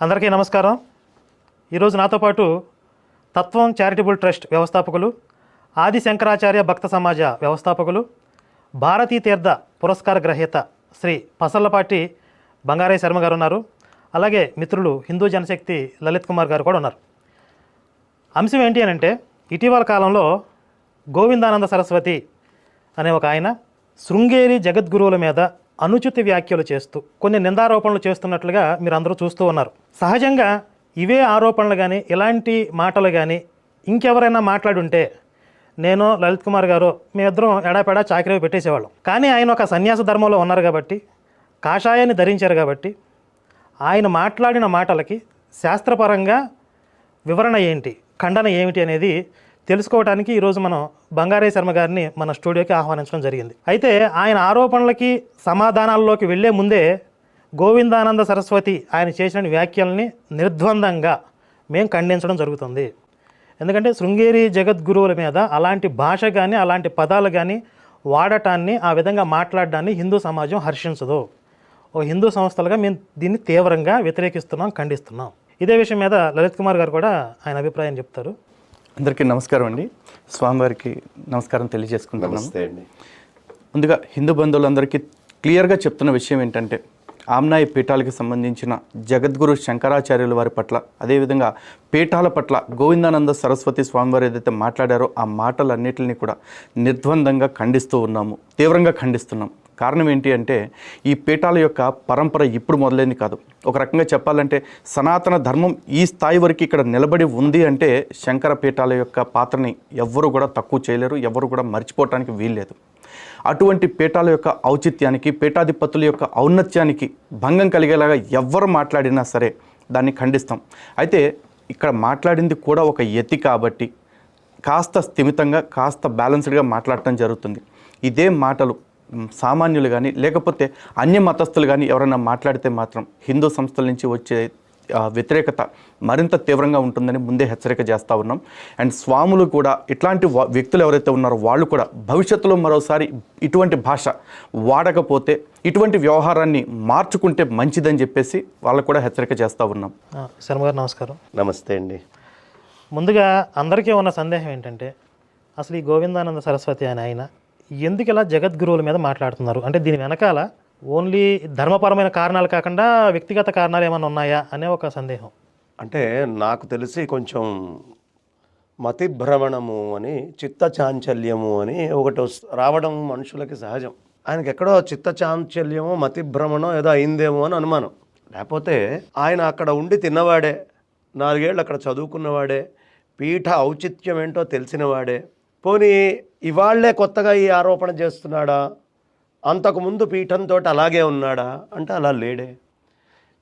అందరికీ నమస్కారం. ఈరోజు నాతో పాటు తత్వం చారిటబుల్ ట్రస్ట్ వ్యవస్థాపకులు, ఆది శంకరాచార్య భక్త సమాజ వ్యవస్థాపకులు, భారతీ తీర్థ పురస్కార గ్రహీత శ్రీ పసల్లపాటి బంగారయ్య శర్మ గారు ఉన్నారు. అలాగే మిత్రులు హిందూ జనశక్తి లలిత్ కుమార్ గారు కూడా ఉన్నారు. అంశం ఏంటి అని అంటే, ఇటీవల కాలంలో గోవిందానంద సరస్వతి అనే ఒక ఆయన శృంగేరి జగద్గురువుల మీద అనుచిత వ్యాఖ్యలు చేస్తూ కొన్ని నిందారోపణలు చేస్తున్నట్లుగా మీరు అందరూ చూస్తూ ఉన్నారు. సహజంగా ఇవే ఆరోపణలు కానీ ఇలాంటి మాటలు కానీ ఇంకెవరైనా మాట్లాడి ఉంటే నేను లలిత్ కుమార్ గారు మేమిద్దరం ఎడాపెడా చాకరీ పెట్టేసేవాళ్ళం. కానీ ఆయన ఒక సన్యాస ధర్మంలో ఉన్నారు కాబట్టి, కాషాయాన్ని ధరించారు కాబట్టి, ఆయన మాట్లాడిన మాటలకి శాస్త్రపరంగా వివరణ ఏంటి, ఖండన ఏమిటి అనేది తెలుసుకోవడానికి ఈరోజు మనం బంగారయ్య శర్మ గారిని మన స్టూడియోకి ఆహ్వానించడం జరిగింది. అయితే ఆయన ఆరోపణలకి సమాధానాల్లోకి వెళ్లే ముందే గోవిందానంద సరస్వతి ఆయన చేసిన వ్యాఖ్యల్ని నిర్ద్వందంగా మేము ఖండించడం జరుగుతుంది. ఎందుకంటే శృంగేరి జగద్గురువుల మీద అలాంటి భాష కానీ అలాంటి పదాలు కానీ వాడటాన్ని, ఆ విధంగా మాట్లాడడాన్ని హిందూ సమాజం హర్షించదు. ఓ హిందూ సంస్థలుగా మేము దీన్ని తీవ్రంగా వ్యతిరేకిస్తున్నాం, ఖండిస్తున్నాం. ఇదే విషయం మీద లలిత్ కుమార్ గారు కూడా ఆయన అభిప్రాయం చెప్తారు. అందరికీ నమస్కారం అండి. స్వామివారికి నమస్కారం తెలియజేసుకుంటున్నాను. ముందుగా హిందూ బంధువులందరికీ క్లియర్గా చెప్తున్న విషయం ఏంటంటే, ఆమ్నాయ పీఠాలకి సంబంధించిన జగద్గురు శంకరాచార్యుల వారి పట్ల, అదేవిధంగా పీఠాల పట్ల గోవిందానంద సరస్వతి స్వామివారు ఏదైతే మాట్లాడారో ఆ మాటలన్నిటిని కూడా నిర్ద్వందంగా ఖండిస్తూ ఉన్నాము, తీవ్రంగా ఖండిస్తున్నాం. కారణం ఏంటి అంటే, ఈ పీఠాల యొక్క పరంపర ఇప్పుడు మొదలైంది కాదు. ఒక రకంగా చెప్పాలంటే సనాతన ధర్మం ఈ స్థాయి వరకు ఇక్కడ నిలబడి ఉంది అంటే శంకర పీఠాల యొక్క పాత్రని ఎవ్వరు కూడా తక్కువ చేయలేరు, ఎవరు కూడా మర్చిపోవటానికి వీల్లేదు. అటువంటి పీఠాల యొక్క ఔచిత్యానికి, పీఠాధిపతుల యొక్క ఔన్నత్యానికి భంగం కలిగేలాగా ఎవ్వరు మాట్లాడినా సరే దాన్ని ఖండిస్తాం. అయితే ఇక్కడ మాట్లాడింది కూడా ఒక యతి కాబట్టి కాస్త స్థిమితంగా, కాస్త బ్యాలెన్స్డ్గా మాట్లాడటం జరుగుతుంది. ఇదే మాటలు సామాన్యులు కానీ లేకపోతే అన్య మతస్థులు కానీ ఎవరైనా మాట్లాడితే మాత్రం హిందూ సంస్థల నుంచి వచ్చే వ్యతిరేకత మరింత తీవ్రంగా ఉంటుందని ముందే హెచ్చరిక చేస్తూ ఉన్నాం. అండ్ స్వాములు కూడా, ఇట్లాంటి వ్యక్తులు ఎవరైతే ఉన్నారో వాళ్ళు కూడా భవిష్యత్తులో మరోసారి ఇటువంటి భాష వాడకపోతే, ఇటువంటి వ్యవహారాన్ని మార్చుకుంటే మంచిదని చెప్పేసి వాళ్ళకు కూడా హెచ్చరిక చేస్తూ ఉన్నాం. శర్మ గారు నమస్కారం. నమస్తే అండి. ముందుగా అందరికీ ఉన్న సందేహం ఏంటంటే, అసలు ఈ గోవిందానంద సరస్వతి అని ఆయన ఎందుకు ఇలా జగద్గురువుల మీద మాట్లాడుతున్నారు? అంటే దీని వెనకాల ఓన్లీ ధర్మపరమైన కారణాలు కాకుండా వ్యక్తిగత కారణాలు ఏమైనా ఉన్నాయా అనే ఒక సందేహం. అంటే నాకు తెలిసి కొంచెం మతిభ్రమణము అని, చిత్త చాంచల్యము అని ఒకటి రావడం మనుషులకి సహజం. ఆయనకి ఎక్కడో చిత్త చాంచల్యమో మతిభ్రమణం ఏదో అయిందేమో అని అనుమానం. లేకపోతే ఆయన అక్కడ ఉండి తిన్నవాడే, 4 ఏళ్ళు అక్కడ చదువుకున్నవాడే, పీఠ ఔచిత్యం ఏంటో తెలిసినవాడే. పోనీ ఇవాళ్లే కొత్తగా ఈ ఆరోపణ చేస్తున్నాడా? అంతకుముందు పీఠంతో అలాగే ఉన్నాడా అంటే అలా లేడే.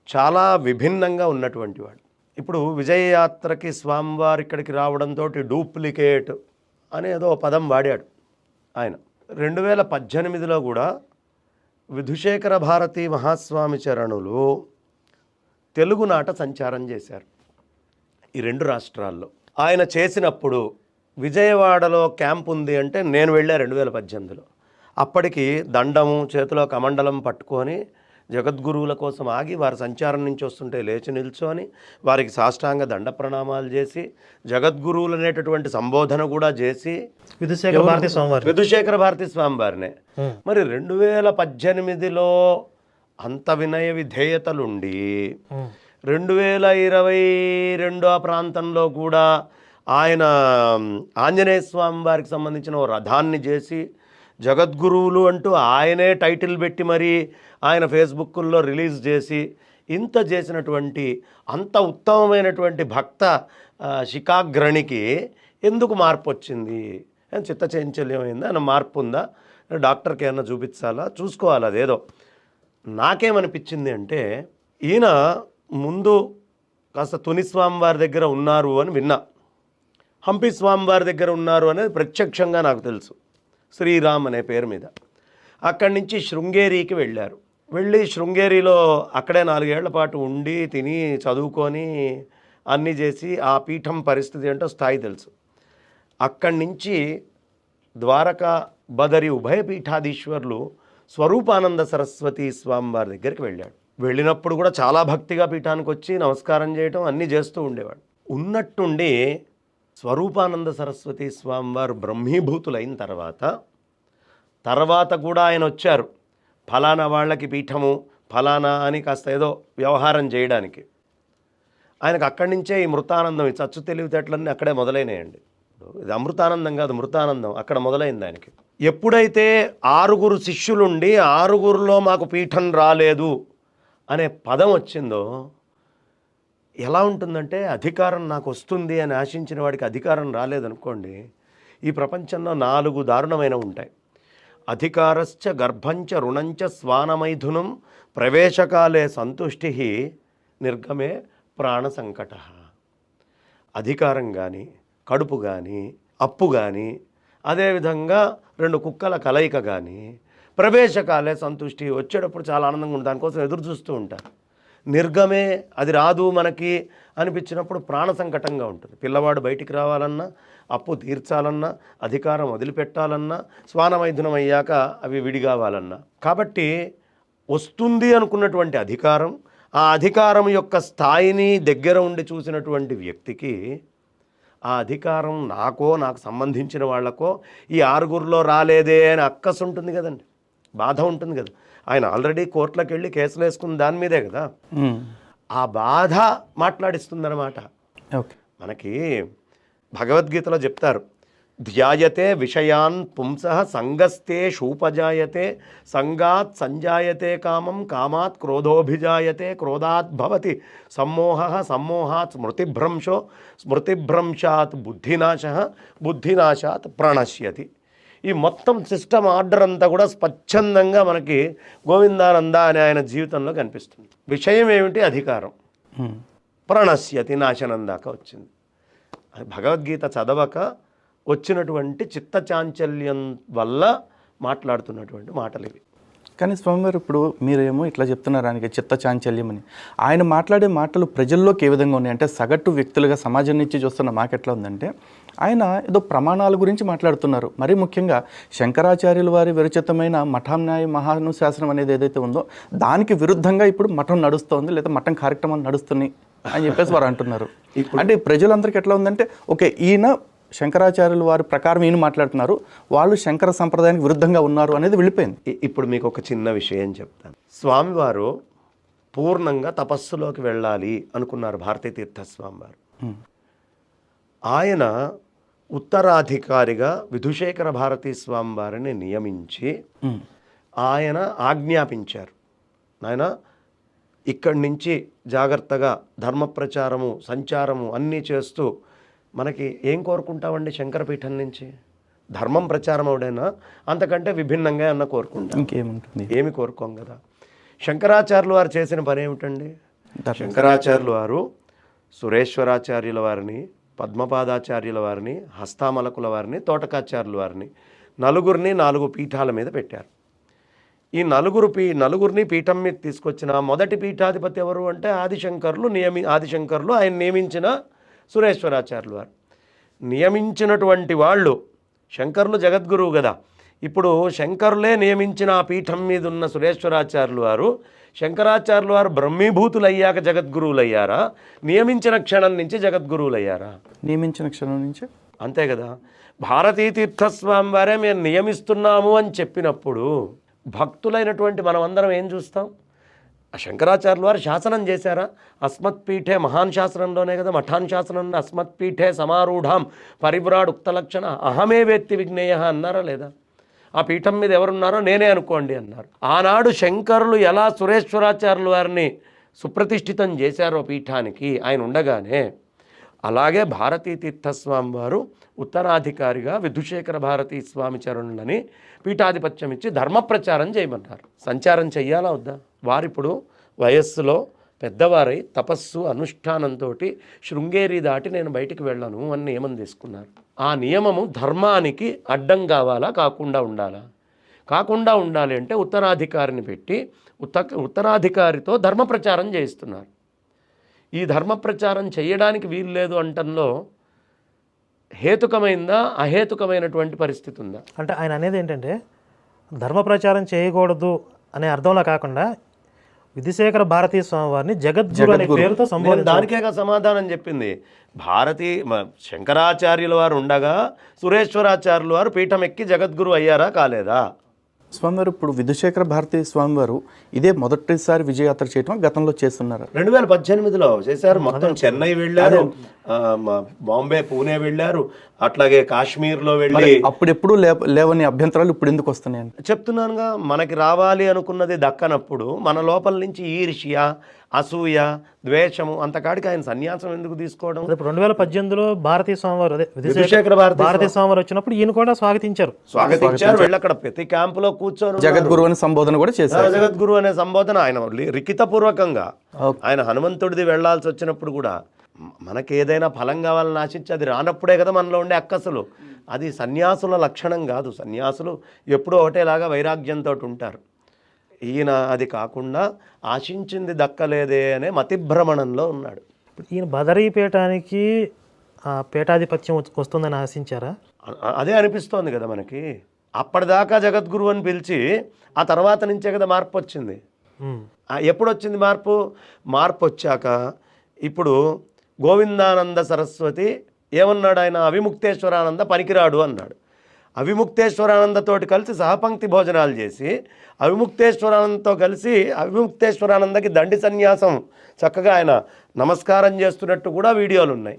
చాలా విభిన్నంగా ఉన్నటువంటి వాడు. ఇప్పుడు విజయయాత్రకి స్వామివారి ఇక్కడికి రావడంతో డూప్లికేట్ అనేదో పదం వాడాడు ఆయన. 2018లో కూడా విధుశేఖర భారతి మహాస్వామి చరణులు తెలుగునాట సంచారం చేశారు ఈ 2 రాష్ట్రాల్లో. ఆయన చేసినప్పుడు విజయవాడలో క్యాంప్ ఉంది అంటే నేను వెళ్ళా 2018లో. అప్పటికి దండము చేతిలో కమండలం పట్టుకొని జగద్గురువుల కోసం ఆగి, వారి సంచారం నుంచి వస్తుంటే లేచి నిల్చొని వారికి సాష్టాంగ దండ ప్రణామాలు చేసి, జగద్గురువులు అనేటటువంటి సంబోధన కూడా చేసి, విధుశేఖర భారతి స్వామివారినే. మరి 2018లో అంత వినయ విధేయతలుండి 2022 ఆ ప్రాంతంలో కూడా ఆయన ఆంజనేయ స్వామి వారికి సంబంధించిన ఓ రథాన్ని చేసి, జగద్గురువులు అంటూ ఆయనే టైటిల్ పెట్టి మరి ఆయన ఫేస్బుక్లో రిలీజ్ చేసి, ఇంత చేసినటువంటి అంత ఉత్తమమైనటువంటి భక్త శిఖాగ్రణికి ఎందుకు మార్పు వచ్చింది? చిత్త చాంచల్యం అయిందా? ఆయన మార్పు ఉందా? డాక్టర్కి ఏమన్నా చూపించాలా? చూసుకోవాలి. అదేదో నాకేమనిపించింది అంటే, ఈయన ముందు కాస్త తుని స్వామి వారి దగ్గర ఉన్నారు అని విన్నా, హంపి స్వామివారి దగ్గర ఉన్నారు అనేది ప్రత్యక్షంగా నాకు తెలుసు, శ్రీరామ్ అనే పేరు మీద. అక్కడి నుంచి శృంగేరికి వెళ్ళారు. వెళ్ళి శృంగేరిలో అక్కడే 4 ఏళ్ల పాటు ఉండి తిని చదువుకొని అన్నీ చేసి ఆ పీఠం పరిస్థితి ఏంటో స్థాయి తెలుసు. అక్కడి నుంచి ద్వారకా బదరి ఉభయ పీఠాధీశ్వరులు స్వరూపానంద సరస్వతి స్వామివారి దగ్గరికి వెళ్ళాడు. వెళ్ళినప్పుడు కూడా చాలా భక్తిగా పీఠానికి వచ్చి నమస్కారం చేయటం అన్నీ చేస్తూ ఉండేవాడు. ఉన్నట్టుండి స్వరూపానంద సరస్వతి స్వామివారు బ్రహ్మీభూతులైన తర్వాత కూడా ఆయన వచ్చారు ఫలానా వాళ్ళకి పీఠము ఫలానా అని కాస్త ఏదో వ్యవహారం చేయడానికి. ఆయనకు అక్కడి నుంచే ఈ మృతానందం, ఈ చచ్చు తెలివితేటలన్నీ అక్కడే మొదలైనాయండి. ఇది అమృతానందం కాదు, మృతానందం అక్కడ మొదలైంది ఆయనకి. ఎప్పుడైతే 6 శిష్యులుండి 6లో మాకు పీఠం రాలేదు అనే పదం వచ్చిందో, ఎలా ఉంటుందంటే అధికారం నాకు వస్తుంది అని ఆశించిన వాడికి అధికారం రాలేదనుకోండి, ఈ ప్రపంచంలో 4 దారుణమైన ఉంటాయి. అధికారశ్చ గర్భంచ రుణంచ స్వానమైథునం ప్రవేశకాలే సంతుష్టి నిర్గమే ప్రాణ సంకట. అధికారం కానీ, కడుపు కానీ, అప్పు కానీ, అదేవిధంగా 2 కుక్కల కలయిక కానీ, ప్రవేశకాలే సంతుష్టి, వచ్చేటప్పుడు చాలా ఆనందంగా ఉంటుంది, దానికోసం ఎదురు చూస్తూ ఉంటారు. నిర్గమే, అది రాదు మనకి అనిపించినప్పుడు ప్రాణ సంకటంగా ఉంటుంది. పిల్లవాడు బయటికి రావాలన్నా, అప్పు తీర్చాలన్నా, అధికారం వదిలిపెట్టాలన్నా, స్వానమైథునం అయ్యాక అవి విడి కావాలన్నా. కాబట్టి వస్తుంది అనుకున్నటువంటి అధికారం, ఆ అధికారం యొక్క స్థాయిని దగ్గర ఉండి చూసినటువంటి వ్యక్తికి ఆ అధికారం నాకు సంబంధించిన వాళ్ళకో ఈ 6లో రాలేదే అని అక్కసు ఉంటుంది కదండి, బాధ ఉంటుంది కదా. ఆయన ఆల్రెడీ కోర్టులకు వెళ్ళి కేసులు వేసుకున్న దాని మీదే కదా, ఆ బాధ మాట్లాడిస్తుందన్నమాట. ఓకే, మనకి భగవద్గీతలో చెప్తారు, ధ్యాయతే విషయాన్ పుంసః సంగస్తే షూపజాయతే సంగాత్ సంజాయతే కామం కామాత్ క్రోధోభిజాయతే క్రోధాత్ భవతి సమ్మోహః సమ్మోహాత్ స్మృతిభ్రంశో స్మృతిభ్రంశాత్ బుద్ధినాశః బుద్ధినాశాత్ ప్రణశ్యతి. ఈ మొత్తం సిస్టమ్ ఆర్డర్ అంతా కూడా స్వచ్ఛందంగా మనకి గోవిందానంద అనే ఆయన జీవితంలో కనిపిస్తుంది. విషయం ఏమిటి? అధికారం. ప్రణశ్యతి, నాశనం దాకా వచ్చింది. భగవద్గీత చదవక వచ్చినటువంటి చిత్తచాంచల్యం వల్ల మాట్లాడుతున్నటువంటి మాటలు ఇవి. కానీ స్వామివారు ఇప్పుడు మీరేమో ఇట్లా చెప్తున్నారు ఆయనకి చిత్త చాంచల్యం అని. ఆయన మాట్లాడే మాటలు ప్రజల్లోకి ఏ విధంగా ఉన్నాయి అంటే, సగటు వ్యక్తులుగా సమాజం నుంచి చూస్తున్న మాకెట్లా ఉందంటే, ఆయన ఏదో ప్రమాణాల గురించి మాట్లాడుతున్నారు. మరీ ముఖ్యంగా శంకరాచార్యుల వారి విరచితమైన మఠాన్యాయ మహానుశాసనం అనేది ఏదైతే ఉందో దానికి విరుద్ధంగా ఇప్పుడు మఠం నడుస్తోంది, లేదా మఠం కార్యక్రమాలు నడుస్తున్నాయి అని చెప్పేసి వారు అంటున్నారు. అంటే ప్రజలందరికీ ఎట్లా ఉందంటే, ఓకే ఈయన శంకరాచార్యుల వారి ప్రకారం ఈయన మాట్లాడుతున్నారు, వాళ్ళు శంకర సంప్రదాయానికి విరుద్ధంగా ఉన్నారు అనేది వెళ్ళిపోయింది. ఇప్పుడు మీకు ఒక చిన్న విషయం చెప్తాను. స్వామివారు పూర్ణంగా తపస్సులోకి వెళ్ళాలి అనుకున్నారు భారతీ తీర్థ స్వామివారు. ఆయన ఉత్తరాధికారిగా విధుశేఖర భారతీ స్వామివారిని నియమించి ఆయన ఆజ్ఞాపించారు, నాయన ఇక్కడి నుంచి జాగ్రత్తగా ధర్మ ప్రచారము సంచారము అన్నీ చేస్తూ మనకి ఏం కోరుకుంటామండి శంకరపీఠం నుంచి? ధర్మం ప్రచారం అవడైనా అంతకంటే విభిన్నంగా అన్న కోరుకుంటాం, ఇంకేముంటుంది? ఏమి కోరుకోం కదా. శంకరాచార్యులు వారు చేసిన పని ఏమిటండి? శంకరాచార్యులు వారు సురేశ్వరాచార్యుల వారిని, పద్మపాదాచార్యుల వారిని, హస్తామలకుల వారిని, తోటకాచార్యుల వారిని నలుగురిని 4 పీఠాల మీద పెట్టారు. ఈ నలుగురిని పీఠం మీద తీసుకొచ్చిన మొదటి పీఠాధిపతి ఎవరు అంటే ఆదిశంకరులు ఆయన నియమించిన సురేశ్వరాచార్యులు వారు. నియమించినటువంటి వాళ్ళు, శంకరులు జగద్గురువు కదా, ఇప్పుడు శంకరులే నియమించిన ఆ పీఠం మీద ఉన్న సురేశ్వరాచార్యులు వారు, శంకరాచార్యులు వారు బ్రహ్మీభూతులు అయ్యాక జగద్గురువులు అయ్యారా, నియమించిన క్షణం నుంచి జగద్గురువులు అయ్యారా? నియమించిన క్షణం నుంచి అంతే కదా. భారతీ తీర్థస్వామి వారే మేము నియమిస్తున్నాము అని చెప్పినప్పుడు భక్తులైనటువంటి మనమందరం ఏం చూస్తాం? శంకరాచార్యులు వారు శాసనం చేశారా? అస్మత్పీఠే మహాన్ శాసనంలోనే కదా, మఠాన్ శాసనంలో అస్మత్పీఠే సమారూఢాం పరివ్రాడ్ ఉక్త లక్షణ అహమే వేత్తి విజ్ఞేయ అన్నారా లేదా? ఆ పీఠం మీద ఎవరున్నారో నేనే అనుకోండి అన్నారు. ఆనాడు శంకరులు ఎలా సురేశ్వరాచార్యుల వారిని సుప్రతిష్ఠితం చేశారో పీఠానికి ఆయన ఉండగానే, అలాగే భారతీ తీర్థస్వామి వారు ఉత్తరాధికారిగా విధుశేఖర భారతీ స్వామి చరణులని పీఠాధిపత్యం ఇచ్చి ధర్మ ప్రచారం చేయమన్నారు. సంచారం చెయ్యాలా వద్దా? వారిప్పుడు వయస్సులో పెద్దవారై తపస్సు అనుష్ఠానంతో శృంగేరి దాటి నేను బయటికి వెళ్ళను అని నియమం తీసుకున్నారు. ఆ నియమము ధర్మానికి అడ్డం కావాలా, కాకుండా ఉండాలా? కాకుండా ఉండాలి అంటే ఉత్తరాధికారిని పెట్టి ఉత్తరాధికారితో ధర్మ ప్రచారం చేయిస్తున్నారు. ఈ ధర్మ ప్రచారం చేయడానికి వీలు లేదు అంటంలో హేతుకమైందా, అహేతుకమైనటువంటి పరిస్థితి ఉందా? అంటే ఆయన అనేది ఏంటంటే, ధర్మ ప్రచారం చేయకూడదు అనే అర్థంలో కాకుండా విధుశేఖర భారతీ స్వామి వారిని జగద్గురు అనే పేరుతో నేను సంబోధించారు. దానికేగా సమాధానం చెప్పింది. శంకరాచార్యుల వారు ఉండగా సురేశ్వరాచార్యుల వారు పీఠం ఎక్కి జగద్గురు అయ్యారా కాలేదా? స్వామివారు ఇప్పుడు విధుశేఖర భారతీ స్వామివారు ఇదే మొదటిసారి విజయయాత్ర చేయటం గతంలో చేస్తున్నారు. 2018లో చేశారు. మొత్తం చెన్నై వెళ్ళారు, బాంబే, పూణే వెళ్ళారు, అట్లాగే కాశ్మీర్లో వెళ్ళి. అప్పుడెప్పుడు లేవని అభ్యంతరాలు ఇప్పుడు ఎందుకు వస్తున్నాయండి? చెప్తున్నానుగా, మనకి రావాలి అనుకున్నది దక్కనప్పుడు మన లోపల నుంచి ఈర్ష్య, అసూయ, ద్వేషము అంతకాడికి ఆయన సన్యాసం ఎందుకు తీసుకోవడం? ఇప్పుడు 2018లో భారతీ స్వామి వారు అదే విధుశేఖర భారతీ స్వామి వారు వచ్చినప్పుడు ఈయన కూడా స్వాగతించారు. వెళ్ళి అక్కడ ప్రతి క్యాంపులో కూర్చొని జగద్గురు అని సంబోధన కూడా చేశారు. జగద్గురు అనే సంబోధన ఆయన లిఖితపూర్వకంగా. ఆయన హనుమంతుడిది వెళ్లాల్సి వచ్చినప్పుడు కూడా మనకి ఏదైనా ఫలం కావాలని ఆశించి అది రానప్పుడే కదా మనలో ఉండే అక్కసులు. అది సన్యాసుల లక్షణం కాదు. సన్యాసులు ఎప్పుడూ ఒకటేలాగా వైరాగ్యంతో ఉంటారు. ఈయన అది కాకుండా ఆశించింది దక్కలేదే అనే మతిభ్రమణంలో ఉన్నాడు. ఇప్పుడు ఈయన బదరీ పీఠానికి పీఠాధిపత్యం వస్తుందని ఆశించారా? అదే అనిపిస్తోంది కదా మనకి. అప్పటిదాకా జగద్గురు అని పిలిచి ఆ తర్వాత నుంచే కదా మార్పు వచ్చింది. ఎప్పుడు వచ్చింది మార్పు? మార్పు వచ్చాక ఇప్పుడు గోవిందానంద సరస్వతి ఏమన్నాడు? ఆయన అవిముక్తేశ్వరానంద పనికిరాడు అన్నాడు. అవిముక్తేశ్వరానందతోటి కలిసి సహపంక్తి భోజనాలు చేసి అవిముక్తేశ్వరానందతో కలిసి అవిముక్తేశ్వరానందకి దండి సన్యాసం చక్కగా ఆయన నమస్కారం చేస్తున్నట్టు కూడా వీడియోలు ఉన్నాయి.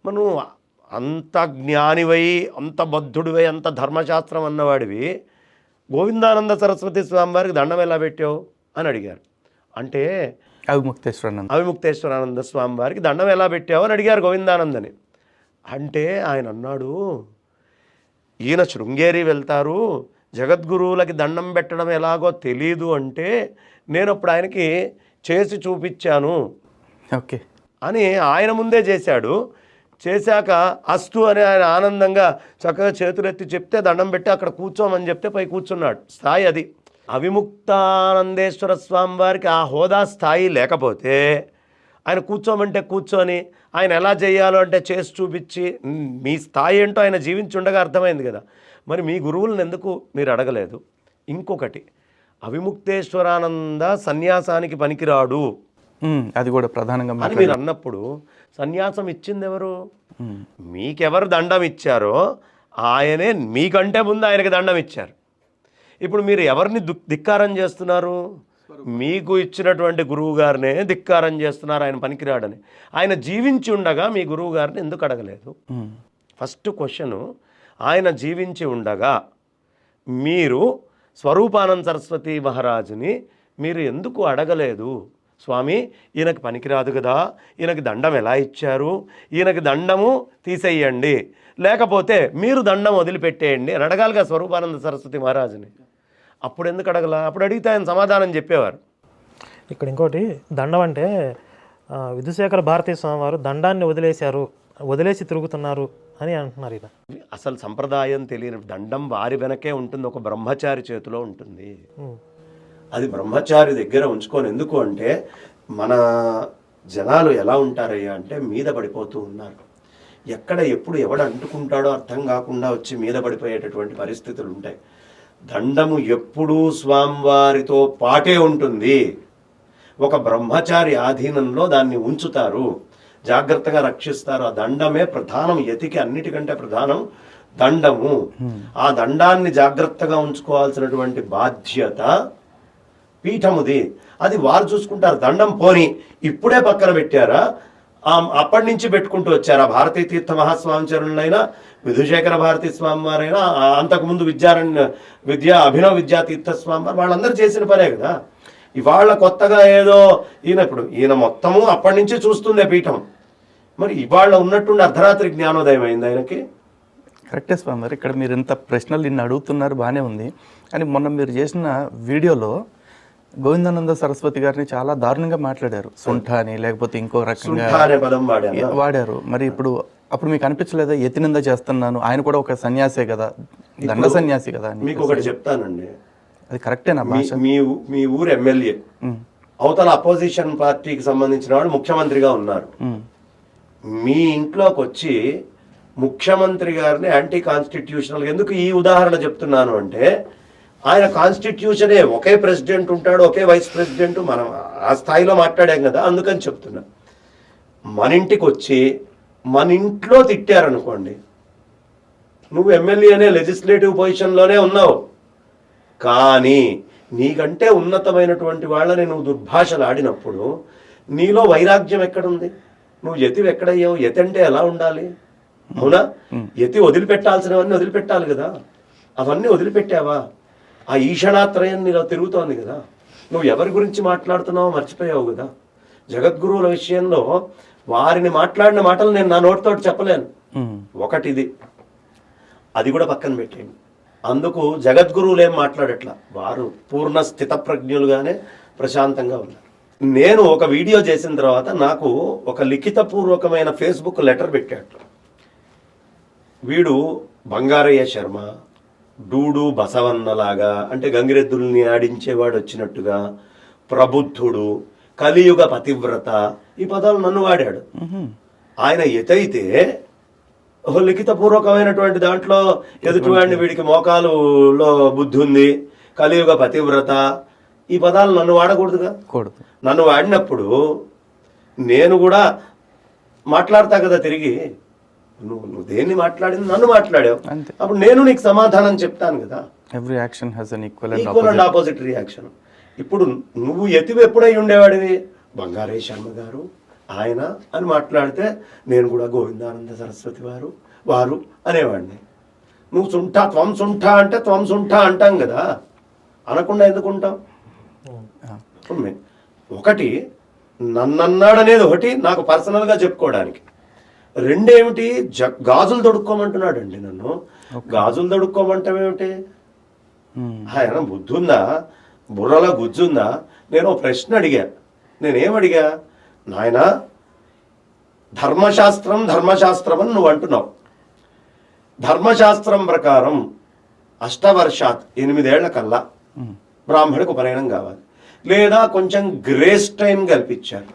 మనం అంత జ్ఞానివై, అంత బద్ధుడివై, అంత ధర్మశాస్త్రం అన్నవాడివి గోవిందానంద సరస్వతి స్వామి వారికి దండం ఎలా పెట్టావు అని అడిగారు. అంటే అవిముక్తేశ్వరానంద స్వామి వారికి దండం ఎలా పెట్టావు అని అడిగారు గోవిందానందని. అంటే ఆయన అన్నాడు, ఈయన శృంగేరి వెళ్తారు, జగద్గురువులకి దండం పెట్టడం ఎలాగో తెలీదు అంటే నేను అప్పుడు ఆయనకి చేసి చూపించాను ఓకే అని ఆయన ముందే చేశాడు. చేశాక అస్తు అని ఆయన ఆనందంగా చక్కగా చేతులెత్తి చెప్తే దండం పెట్టి అక్కడ కూర్చోమని చెప్తే పై కూర్చున్నాడు. స్థాయి అది. అవిముక్తానందేశ్వర స్వామి వారికి ఆ హోదా స్థాయి లేకపోతే ఆయన కూర్చోమంటే కూర్చొని ఆయన ఎలా చేయాలో అంటే చేసి చూపించి మీ స్థాయి ఏంటో ఆయన జీవించి ఉండగా అర్థమైంది కదా. మరి మీ గురువులను ఎందుకు మీరు అడగలేదు? ఇంకొకటి, అవిముక్తేశ్వరానంద సన్యాసానికి పనికిరాడు అది కూడా ప్రధానంగా అని మీరు అన్నప్పుడు సన్యాసం ఇచ్చింది ఎవరు? మీకెవరు దండం ఇచ్చారో ఆయనే మీకంటే ముందు ఆయనకి దండం ఇచ్చారు. ఇప్పుడు మీరు ఎవరిని ధిక్కారం చేస్తున్నారు? మీకు ఇచ్చినటువంటి గురువు గారినే ధిక్కారం చేస్తున్నారు, ఆయన పనికిరాడని. ఆయన జీవించి ఉండగా మీ గురువు గారిని ఎందుకు అడగలేదు? ఫస్ట్ క్వశ్చను, ఆయన జీవించి ఉండగా మీరు స్వరూపానంద సరస్వతి మహారాజుని మీరు ఎందుకు అడగలేదు? స్వామి ఈయనకి పనికిరాదు కదా, ఈయనకి దండం ఎలా ఇచ్చారు, ఈయనకి దండము తీసేయండి, లేకపోతే మీరు దండం వదిలిపెట్టేయండి అని అడగాలిగా స్వరూపానంద సరస్వతి మహారాజుని. అప్పుడు ఎందుకు అడగలా? అప్పుడు అడిగితే ఆయన సమాధానం చెప్పేవారు. ఇక్కడ ఇంకోటి, దండం అంటే విధుశేఖర భారతీ స్వామి వారు దండాన్ని వదిలేసి తిరుగుతున్నారు అని అంటున్నారు. ఇలా అసలు సంప్రదాయం తెలియని దండం వారి వెనకే ఉంటుంది, ఒక బ్రహ్మచారి చేతిలో ఉంటుంది. అది బ్రహ్మచారి దగ్గర ఉంచుకొని, ఎందుకు అంటే మన జనాలు ఎలా ఉంటారయ్యా అంటే మీద పడిపోతూ ఉన్నారు. ఎక్కడ ఎప్పుడు ఎవడు అంటుకుంటాడో అర్థం కాకుండా వచ్చి మీద పడిపోయేటటువంటి పరిస్థితులు ఉంటాయి. దండము ఎప్పుడూ స్వామివారితో పాటే ఉంటుంది. ఒక బ్రహ్మచారి ఆధీనంలో దాన్ని ఉంచుతారు, జాగ్రత్తగా రక్షిస్తారు. ఆ దండమే ప్రధానం, యతికి అన్నిటికంటే ప్రధానం దండము. ఆ దండాన్ని జాగ్రత్తగా ఉంచుకోవాల్సినటువంటి బాధ్యత పీఠముది. అది వారు చూసుకుంటారు. దండం పోని ఇప్పుడే పక్కన పెట్టారా, అప్పటి నుంచి పెట్టుకుంటూ వచ్చారా? భారతీ తీర్థ మహాస్వామి చరణులైనా, విధుశేఖర భారతీ స్వామి వారైనా, అంతకుముందు అభినవ విద్యా తీర్థ స్వామి వారు, వాళ్ళందరూ చేసిన పనే కదా. ఇవాళ కొత్తగా ఏదో ఈయన మొత్తము అప్పటి నుంచి చూస్తుందే పీఠం. మరి ఇవాళ ఉన్నట్టుండి అర్ధరాత్రి జ్ఞానోదయం అయింది ఆయనకి. కరెక్టే స్వామి వారు. ఇక్కడ మీరు ఇంత ప్రశ్నలు నిన్ను అడుగుతున్నారు, బాగానే ఉంది. కానీ మొన్న మీరు చేసిన వీడియోలో గోవిందానంద సరస్వతి గారిని చాలా దారుణంగా మాట్లాడారు. సుంఠ అని, లేకపోతే ఇంకో రకంగా వాడారు. మరి అప్పుడు మీకు అనిపించలేదా యతినింద చేస్తున్నాను, ఆయన కూడా ఒక సన్యాసే కదా, దండ సన్యాసి కదా అని? మీకు ఒకటి చెప్తానండి, అది కరెక్టేనా భాష? మీ ఊరు ఎమ్మెల్యే అవతల అపోజిషన్ పార్టీకి సంబంధించిన వాడు ముఖ్యమంత్రిగా ఉన్నారు. మీ ఇంట్లోకి వచ్చి ముఖ్యమంత్రి గారిని యాంటీ కాన్స్టిట్యూషనల్, ఎందుకు ఈ ఉదాహరణ చెప్తున్నాను అంటే, ఆయన కాన్స్టిట్యూషనే, ఒకే ప్రెసిడెంట్ ఉంటాడు, ఒకే వైస్ ప్రెసిడెంట్, మనం ఆ స్థాయిలో మాట్లాడాం కదా, అందుకని చెప్తున్నా. మన ఇంటికి వచ్చి మన ఇంట్లో తిట్టారనుకోండి, నువ్వు ఎమ్మెల్యేనే, లెజిస్లేటివ్ పొజిషన్లోనే ఉన్నావు, కానీ నీకంటే ఉన్నతమైనటువంటి వాళ్ళని నువ్వు దుర్భాషలు ఆడినప్పుడు నీలో వైరాగ్యం ఎక్కడుంది? నువ్వు యతివి ఎక్కడయ్యావు? యతి అంటే ఎలా ఉండాలి? అవునా? యతి వదిలిపెట్టాల్సినవన్నీ వదిలిపెట్టాలి కదా. అవన్నీ వదిలిపెట్టావా? ఆ ఈషణాత్రయం నీలో తిరుగుతోంది కదా. నువ్వు ఎవరి గురించి మాట్లాడుతున్నావో మర్చిపోయావు కదా. జగద్గురువుల విషయంలో వారిని మాట్లాడిన మాటలు నేను నా నోటితోటి చెప్పలేను. ఒకటిది, అది కూడా పక్కన పెట్టేయండి. అందుకు జగద్గురువులు ఏం మాట్లాడట్లా, వారు పూర్ణ స్థితప్రజ్ఞులుగానే ప్రశాంతంగా ఉన్నారు. నేను ఒక వీడియో చేసిన తర్వాత నాకు ఒక లిఖితపూర్వకమైన ఫేస్బుక్ లెటర్ పెట్టాడు. వీడు బంగారయ్య శర్మ, డూడు బసవన్నలాగా, అంటే గంగిరెద్దుల్ని ఆడించేవాడు వచ్చినట్టుగా, ప్రబుద్ధుడు, కలియుగ పతివ్రత, ఈ పదాలు నన్ను వాడాడు. ఆయన ఎతైతే లిఖితపూర్వకమైనటువంటి దాంట్లో ఎదుటివాడిని, వీడికి మోకాలులో బుద్ధి ఉంది, కలియుగ పతివ్రత, ఈ పదాలు నన్ను వాడకూడదుగా. నన్ను వాడినప్పుడు నేను కూడా మాట్లాడతా కదా తిరిగి. నువ్వు దేన్ని మాట్లాడింది, నన్ను మాట్లాడావు, అప్పుడు నేను నీకు సమాధానం చెప్తాను కదా. Every action has N equal and opposite reaction. ఇప్పుడు నువ్వు ఎతివి ఎప్పుడై ఉండేవాడివి? బంగారయ్య శర్మ గారు, ఆయన అని మాట్లాడితే నేను కూడా గోవిందానంద సరస్వతి వారు అనేవాడిని. నువ్వు సుంఠ, త్వం సుంఠ అంటే త్వం సుంఠ అంటాం కదా, అనకుండా ఎందుకు ఉంటాం? ఒకటి నన్నన్నాడనేది ఒకటి, నాకు పర్సనల్గా చెప్పుకోవడానికి. రెండేమిటి, గాజులు తొడుక్కోమంటున్నాడు అండి నన్ను. గాజులు తొడుక్కోమంటామేమిటి? ఆయన బుద్ధి ఉందా, బుర్రలో గుజ్జుందా? నేను ఓ ప్రశ్న అడిగా. నేనేమడిగా, నాయన ధర్మశాస్త్రం ధర్మశాస్త్రం అని నువ్వు అంటున్నావు. ధర్మశాస్త్రం ప్రకారం అష్టవర్షాత్ 8 ఏళ్ల కల్లా బ్రాహ్మడికి ఉపనయనం కావాలి, లేదా కొంచెం గ్రేస్ టైం కల్పించారు.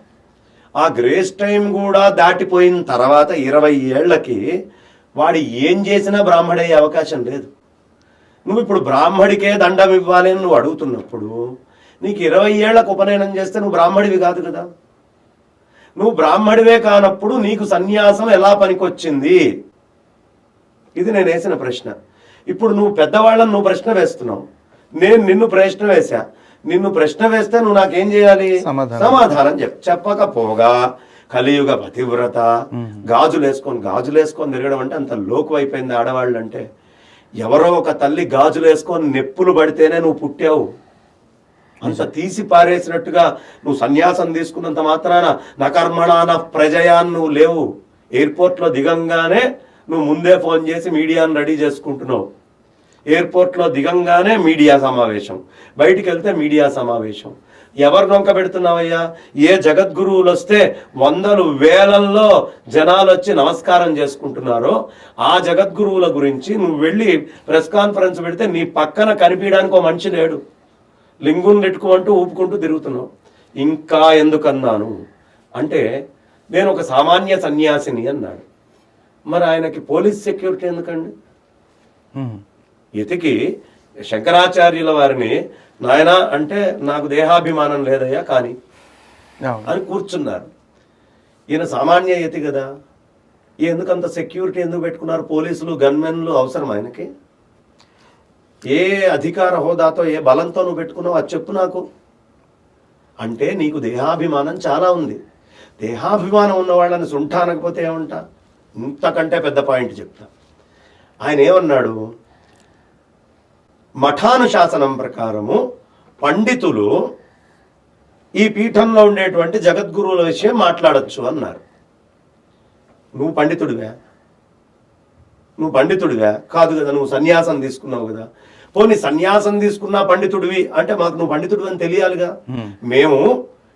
ఆ గ్రేస్ టైం కూడా దాటిపోయిన తర్వాత 20 ఏళ్లకి వాడు ఏం చేసినా బ్రాహ్మడయ్యే అవకాశం లేదు. నువ్వు ఇప్పుడు బ్రాహ్మడికే దండం ఇవ్వాలి అని నువ్వు అడుగుతున్నప్పుడు నీకు 20 ఏళ్లకు ఉపనయనం చేస్తే నువ్వు బ్రాహ్మడివి కాదు కదా. నువ్వు బ్రాహ్మడివే కానప్పుడు నీకు సన్యాసం ఎలా పనికొచ్చింది? ఇది నేను వేసిన ప్రశ్న. ఇప్పుడు నువ్వు పెద్దవాళ్ళని నువ్వు ప్రశ్న వేస్తున్నావు, నేను నిన్ను ప్రశ్న వేశా. నిన్ను ప్రశ్న వేస్తే నువ్వు నాకేం చేయాలి? సమాధానం చెప్పకపోగా కలియుగ పతివ్రత గాజులు వేసుకొని తిరగడం అంటే అంత లోకు అయిపోయింది ఆడవాళ్ళు అంటే. ఎవరో ఒక తల్లి గాజులు వేసుకొని నెప్పులు పడితేనే నువ్వు పుట్టావు. అంత తీసి పారేసినట్టుగా నువ్వు సన్యాసం తీసుకున్నంత మాత్రాన నకర్మణాన ప్రజయాన్ని నువ్వు లేవు. ఎయిర్పోర్ట్లో దిగంగానే నువ్వు ముందే ఫోన్ చేసి మీడియాను రెడీ చేసుకుంటున్నావు. ఎయిర్పోర్ట్లో దిగంగానే మీడియా సమావేశం, బయటికి వెళ్తే మీడియా సమావేశం. ఎవరు నొంక పెడుతున్నావయ్యా? ఏ జగద్గురువులు వస్తే వందలు వేలల్లో జనాలు వచ్చి నమస్కారం చేసుకుంటున్నారో ఆ జగద్గురువుల గురించి నువ్వు వెళ్ళి ప్రెస్ కాన్ఫరెన్స్ పెడితే నీ పక్కన కనిపించడానికి ఒక మనిషి లేడు. లింగుని నెట్టుకుంటూ ఊపుకుంటూ తిరుగుతున్నావు. ఇంకా ఎందుకన్నాను అంటే, నేను ఒక సామాన్య సన్యాసిని అన్నాడు. మరి ఆయనకి పోలీస్ సెక్యూరిటీ ఎందుకండి? ఇతికి శంకరాచార్యుల వారిని నాయన అంటే నాకు దేహాభిమానం లేదయ్యా కానీ అని కూర్చున్నారు. ఈయన సామాన్య యతి కదా, ఎందుకంత సెక్యూరిటీ ఎందుకు పెట్టుకున్నారు? పోలీసులు గన్మెన్లు అవసరం ఆయనకి? ఏ అధికార హోదాతో ఏ బలంతో నువ్వు పెట్టుకున్నావు అది చెప్పు నాకు. అంటే నీకు దేహాభిమానం చాలా ఉంది. దేహాభిమానం ఉన్న వాళ్ళని సుంఠ అనకపోతే ఏమంటా? ఇంతకంటే పెద్ద పాయింట్ చెప్తా. ఆయన ఏమన్నాడు? మఠానుశాసనం ప్రకారము పండితులు ఈ పీఠంలో ఉండేటువంటి జగద్గురువుల విషయం మాట్లాడచ్చు అన్నారు. నువ్వు పండితుడివా? కాదు కదా, నువ్వు సన్యాసం తీసుకున్నావు కదా. పోనీ సన్యాసం తీసుకున్నా పండితుడివి అంటే మాకు నువ్వు పండితుడివి అని తెలియాలిగా. మేము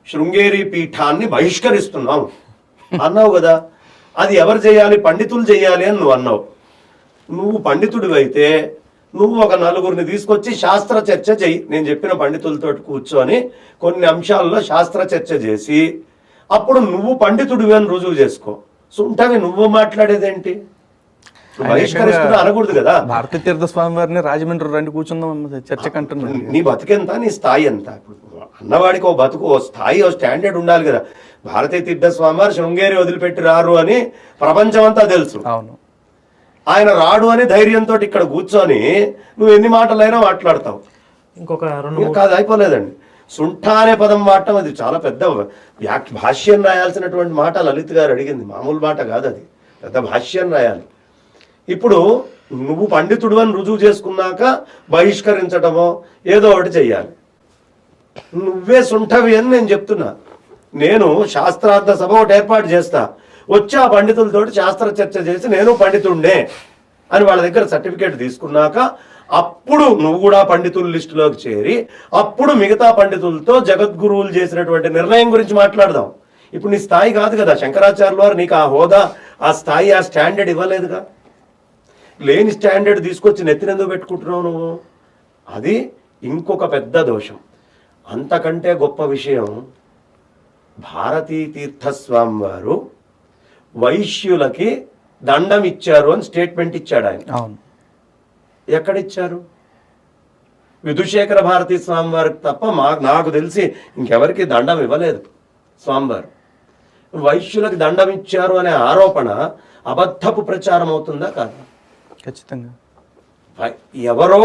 శృంగేరి పీఠాన్ని బహిష్కరిస్తున్నాం అన్నావు కదా. అది ఎవరు చేయాలి? పండితులు చేయాలి అని నువ్వు అన్నావు. నువ్వు పండితుడివి అయితే నువ్వు ఒక 4గురిని తీసుకొచ్చి శాస్త్ర చర్చ చెయ్యి. నేను చెప్పిన పండితులతో కూర్చొని కొన్ని అంశాల్లో శాస్త్ర చర్చ చేసి అప్పుడు నువ్వు పండితుడివి అని రుజువు చేసుకో. సుంటవి నువ్వు మాట్లాడేదేంటి? బహిష్కరిస్తున్నా అనకూడదు కదా. భారతీ తీర్థ స్వామి వారిని రాజమండ్రి రండి కూర్చుందాం చర్చకంటున్నాను. నీ బతికెంత, నీ స్థాయి ఎంత? ఇప్పుడు అన్నవాడికి ఓ బతుకు, ఓ స్థాయి, ఓ స్టాండర్డ్ ఉండాలి కదా. భారతీ తీర్థ స్వామి వారు శృంగేరి వదిలిపెట్టి రారు అని ప్రపంచం అంతా తెలుసు. అవును, ఆయన రాడు అని ధైర్యంతో ఇక్కడ కూర్చొని నువ్వు ఎన్ని మాటలైనా మాట్లాడతావు. ఇంకొక 2 కాదు, అయిపోలేదండి. సుంఠ అనే పదం వాడటం అది చాలా పెద్ద భాష్యం రాయాల్సినటువంటి మాట లలిత్ గారు అడిగింది. మామూలు మాట కాదు, అది పెద్ద భాష్యం రాయాలి. ఇప్పుడు నువ్వు పండితుడు అని రుజువు చేసుకున్నాక బహిష్కరించడమో ఏదో ఒకటి చెయ్యాలి. నువ్వే సుంఠవి అని నేను చెప్తున్నా. నేను శాస్త్రార్థ సభ ఒకటి ఏర్పాటు చేస్తా, వచ్చి ఆ పండితులతోటి శాస్త్ర చర్చ చేసి నేను పండితుండే అని వాళ్ళ దగ్గర సర్టిఫికేట్ తీసుకున్నాక అప్పుడు నువ్వు కూడా పండితుల లిస్టులోకి చేరి అప్పుడు మిగతా పండితులతో జగద్గురువులు చేసినటువంటి నిర్ణయం గురించి మాట్లాడదాం. ఇప్పుడు నీ స్థాయి కాదు కదా. శంకరాచార్యుల వారు నీకు ఆ హోదా, ఆ స్థాయి, ఆ స్టాండర్డ్ ఇవ్వలేదుగా. లేని స్టాండర్డ్ తీసుకొచ్చి నెత్తినెందుకు పెట్టుకుంటున్నావు నువ్వు? అది ఇంకొక పెద్ద దోషం. అంతకంటే గొప్ప విషయం, భారతీ తీర్థస్వామి వారు వైశ్యులకి దండం ఇచ్చారు అని స్టేట్మెంట్ ఇచ్చాడు ఆయన. అవును, ఎక్కడిచ్చారు? విధుశేఖర భారతీ స్వామివారికి తప్ప నాకు తెలిసి ఇంకెవరికి దండం ఇవ్వలేదు స్వామివారు. వైశ్యులకి దండం ఇచ్చారు అనే ఆరోపణ అబద్ధపు ప్రచారం అవుతుందా కాదా? ఖచ్చితంగా. ఎవరో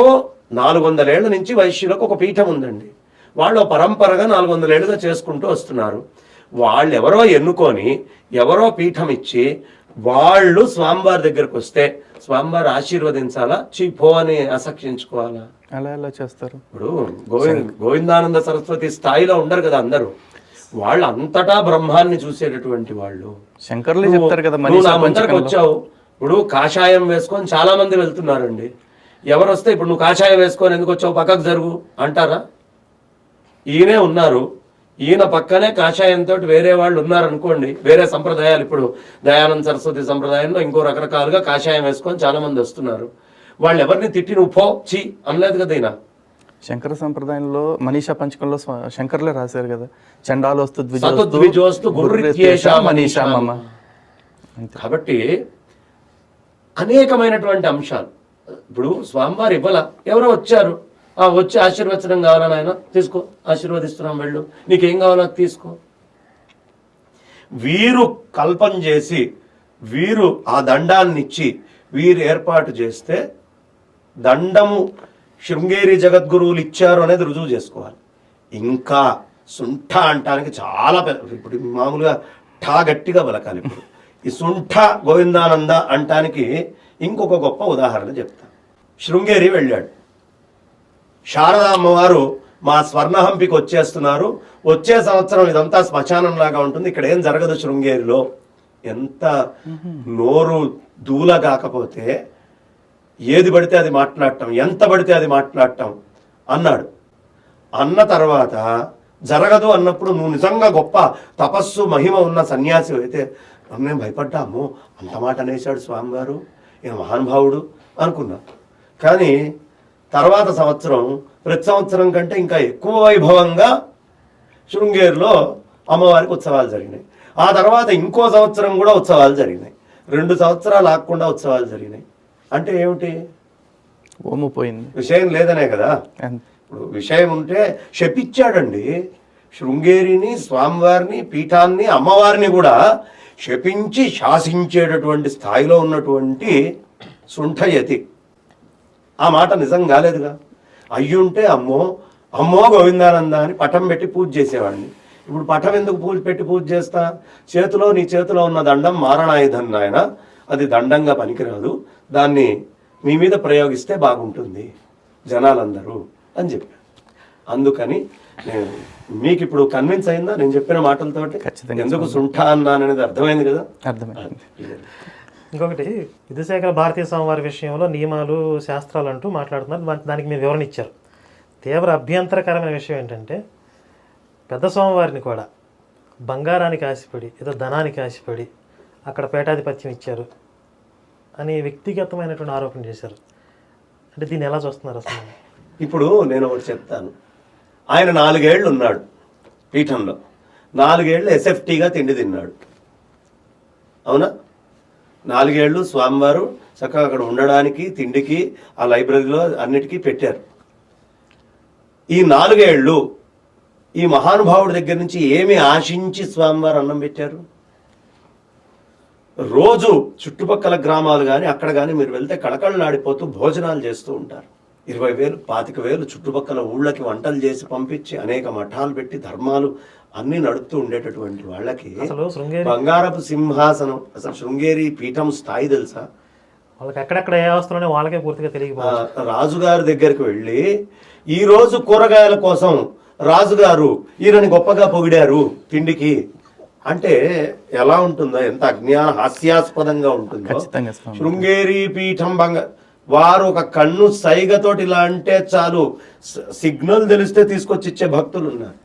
400 ఏళ్ల నుంచి వైశ్యులకు ఒక పీఠం ఉందండి. వాళ్ళు పరంపరగా 400 ఏళ్ళుగా చేసుకుంటూ వస్తున్నారు. వాళ్ళు ఎవరో ఎన్నుకొని ఎవరో పీఠం ఇచ్చి వాళ్ళు స్వామివారి దగ్గరకు వస్తే స్వామివారు ఆశీర్వదించాలా, చీపో అని అసక్షించుకోవాలా? అలా ఎలా చేస్తారు? ఇప్పుడు గోవిందానంద సరస్వతి స్థాయిలో ఉండరు కదా అందరూ. వాళ్ళు అంతటా బ్రహ్మాన్ని చూసేటటువంటి వాళ్ళు. శంకర్లే చెప్తారు కదా, నువ్వు నా మందిరకు వచ్చావు, ఇప్పుడు కాషాయం వేసుకొని చాలా మంది వెళ్తున్నారండి. ఎవరు వస్తే ఇప్పుడు నువ్వు కాషాయం వేసుకొని ఎందుకు వచ్చావు, పక్కకు జరుగు అంటారా? ఈయనే ఉన్నారు, ఈయన పక్కనే కాషాయంతో వేరే వాళ్ళు ఉన్నారనుకోండి, వేరే సంప్రదాయాలు, ఇప్పుడు దయానంద సరస్వతి సంప్రదాయంలో ఇంకో రకరకాలుగా కాషాయం వేసుకొని చాలా మంది వస్తున్నారు. వాళ్ళు ఎవరిని తిట్టి నువ్వు పో చీ అనలేదు కదా ఈయన. శంకర సంప్రదాయంలో మనీషా పంచకంలో శంకర్లే రాశారు కదా, చండాలోస్తు ద్విజోస్తు గురురిత్యేషా మనీషా మమ. కాబట్టి అనేకమైనటువంటి అంశాలు. ఇప్పుడు స్వామివారు ఇవ్వాల, ఎవరో వచ్చారు, వచ్చి ఆశీర్వచనం కావాలా నాయన, తీసుకో, ఆశీర్వదిస్తున్నాం, వెళ్ళు, నీకేం కావాలో తీసుకో. వీరు కల్పన చేసి వీరు ఆ దండాన్ని ఇచ్చి వీరు ఏర్పాటు చేస్తే దండము శృంగేరి జగద్గురువులు ఇచ్చారు అనేది రుజువు చేసుకోవాలి. ఇంకా సుంఠ అంటానికి చాలా ఇప్పుడు మామూలుగా ఠా గట్టిగా బలకాలి. ఇప్పుడు ఈ సుంఠ గోవిందానంద అంటానికి ఇంకొక గొప్ప ఉదాహరణ చెప్తాను. శృంగేరి వెళ్ళాడు, శారదా అమ్మవారు మా స్వర్ణహంపికి వచ్చేస్తున్నారు, వచ్చే సంవత్సరం ఇదంతా శ్మశానంలాగా ఉంటుంది, ఇక్కడ ఏం జరగదు శృంగేరిలో. ఎంత నోరు దూల కాకపోతే ఏది పడితే అది మాట్లాడటం, ఎంత పడితే అది మాట్లాడటం అన్నాడు. అన్న తర్వాత జరగదు అన్నప్పుడు నువ్వు నిజంగా గొప్ప తపస్సు మహిమ ఉన్న సన్యాసి అయితే మేము భయపడ్డాము, అంత మాట అనేసాడు స్వామివారు, ఈయన మహానుభావుడు అనుకున్నా. కానీ తర్వాత సంవత్సరం ప్రతి సంవత్సరం కంటే ఇంకా ఎక్కువ వైభవంగా శృంగేరిలో అమ్మవారికి ఉత్సవాలు జరిగినాయి. ఆ తర్వాత ఇంకో సంవత్సరం కూడా ఉత్సవాలు జరిగినాయి. 2 సంవత్సరాలు ఆగకుండా ఉత్సవాలు జరిగినాయి. అంటే ఏమిటి? పోయింది, విషయం లేదనే కదా. ఇప్పుడు విషయం ఉంటే శపించాడండి. శృంగేరిని, స్వామివారిని, పీఠాన్ని, అమ్మవారిని కూడా శపించి శాసించేటటువంటి స్థాయిలో ఉన్నటువంటి సుంఠయతి. ఆ మాట నిజం కాలేదుగా. అయ్యుంటే అమ్మో అమ్మో గోవిందానంద అని పటం పెట్టి పూజ చేసేవాడిని. ఇప్పుడు పటం ఎందుకు పెట్టి పూజ చేస్తా? నీ చేతిలో ఉన్న దండం మారణాయుధం నాయన, అది దండంగా పనికిరాదు, దాన్ని మీ మీద ప్రయోగిస్తే బాగుంటుంది జనాలందరూ అని చెప్పాను. అందుకని నేను మీకు ఇప్పుడు కన్విన్స్ అయిందా నేను చెప్పిన మాటలతోటి? ఎందుకు సుంఠ అన్నాననేది అర్థమైంది కదా? అర్థమైంది. ఇంకొకటి, విధుశేఖర భారతీయ స్వామివారి విషయంలో నియమాలు శాస్త్రాలు అంటూ మాట్లాడుతున్నారు, దానికి మీరు వివరణ ఇచ్చారు. తీవ్ర అభ్యంతరకరమైన విషయం ఏంటంటే, పెద్ద స్వామివారిని కూడా బంగారానికి ఆశపడి, ఏదో ధనానికి ఆశపడి అక్కడ పీఠాధిపత్యం ఇచ్చారు అని వ్యక్తిగతమైనటువంటి ఆరోపణ చేశారు. అంటే దీన్ని ఎలా చూస్తున్నారు అసలు? ఇప్పుడు నేను ఒకటి చెప్తాను. ఆయన 4 ఏళ్ళు ఉన్నాడు పీఠంలో, 4 ఏళ్ళు ఎస్ఎఫ్టీగా తిండి తిన్నాడు, అవునా? 4 ఏళ్ళు స్వామివారు చక్కగా అక్కడ ఉండడానికి, తిండికి, ఆ లైబ్రరీలో అన్నిటికీ పెట్టారు. ఈ 4 ఏళ్ళు ఈ మహానుభావుడి దగ్గర నుంచి ఏమి ఆశించి స్వామివారు అన్నం పెట్టారు? రోజు చుట్టుపక్కల గ్రామాలు కానీ అక్కడ కానీ మీరు వెళ్తే కళకళలాడిపోతూ భోజనాలు చేస్తూ ఉంటారు. 20,000, 25,000 చుట్టుపక్కల ఊళ్ళకి వంటలు చేసి పంపించి అనేక మఠాలు పెట్టి ధర్మాలు అన్ని నడుపుతూ ఉండేటటువంటి వాళ్ళకి బంగారపు సింహాసనం, అసలు శృంగేరి పీఠం స్థాయి తెలుసా? వాళ్ళకి ఎక్కడెక్కడ ఏ అవస్థలోనే వాళ్ళకే పూర్తిగా తెలియదు. రాజుగారి దగ్గరికి వెళ్ళి ఈ రోజు కూరగాయల కోసం రాజుగారు ఈయనని గొప్పగా పొగిడారు తిండికి అంటే ఎలా ఉంటుందో, ఎంత అజ్ఞాన హాస్యాస్పదంగా ఉంటుందో. శృంగేరి పీఠం వారు ఒక కన్ను సైగతోటి ఇలా అంటే చాలు, సిగ్నల్ తెలిస్తే తీసుకొచ్చి ఇచ్చే భక్తులు ఉన్నారు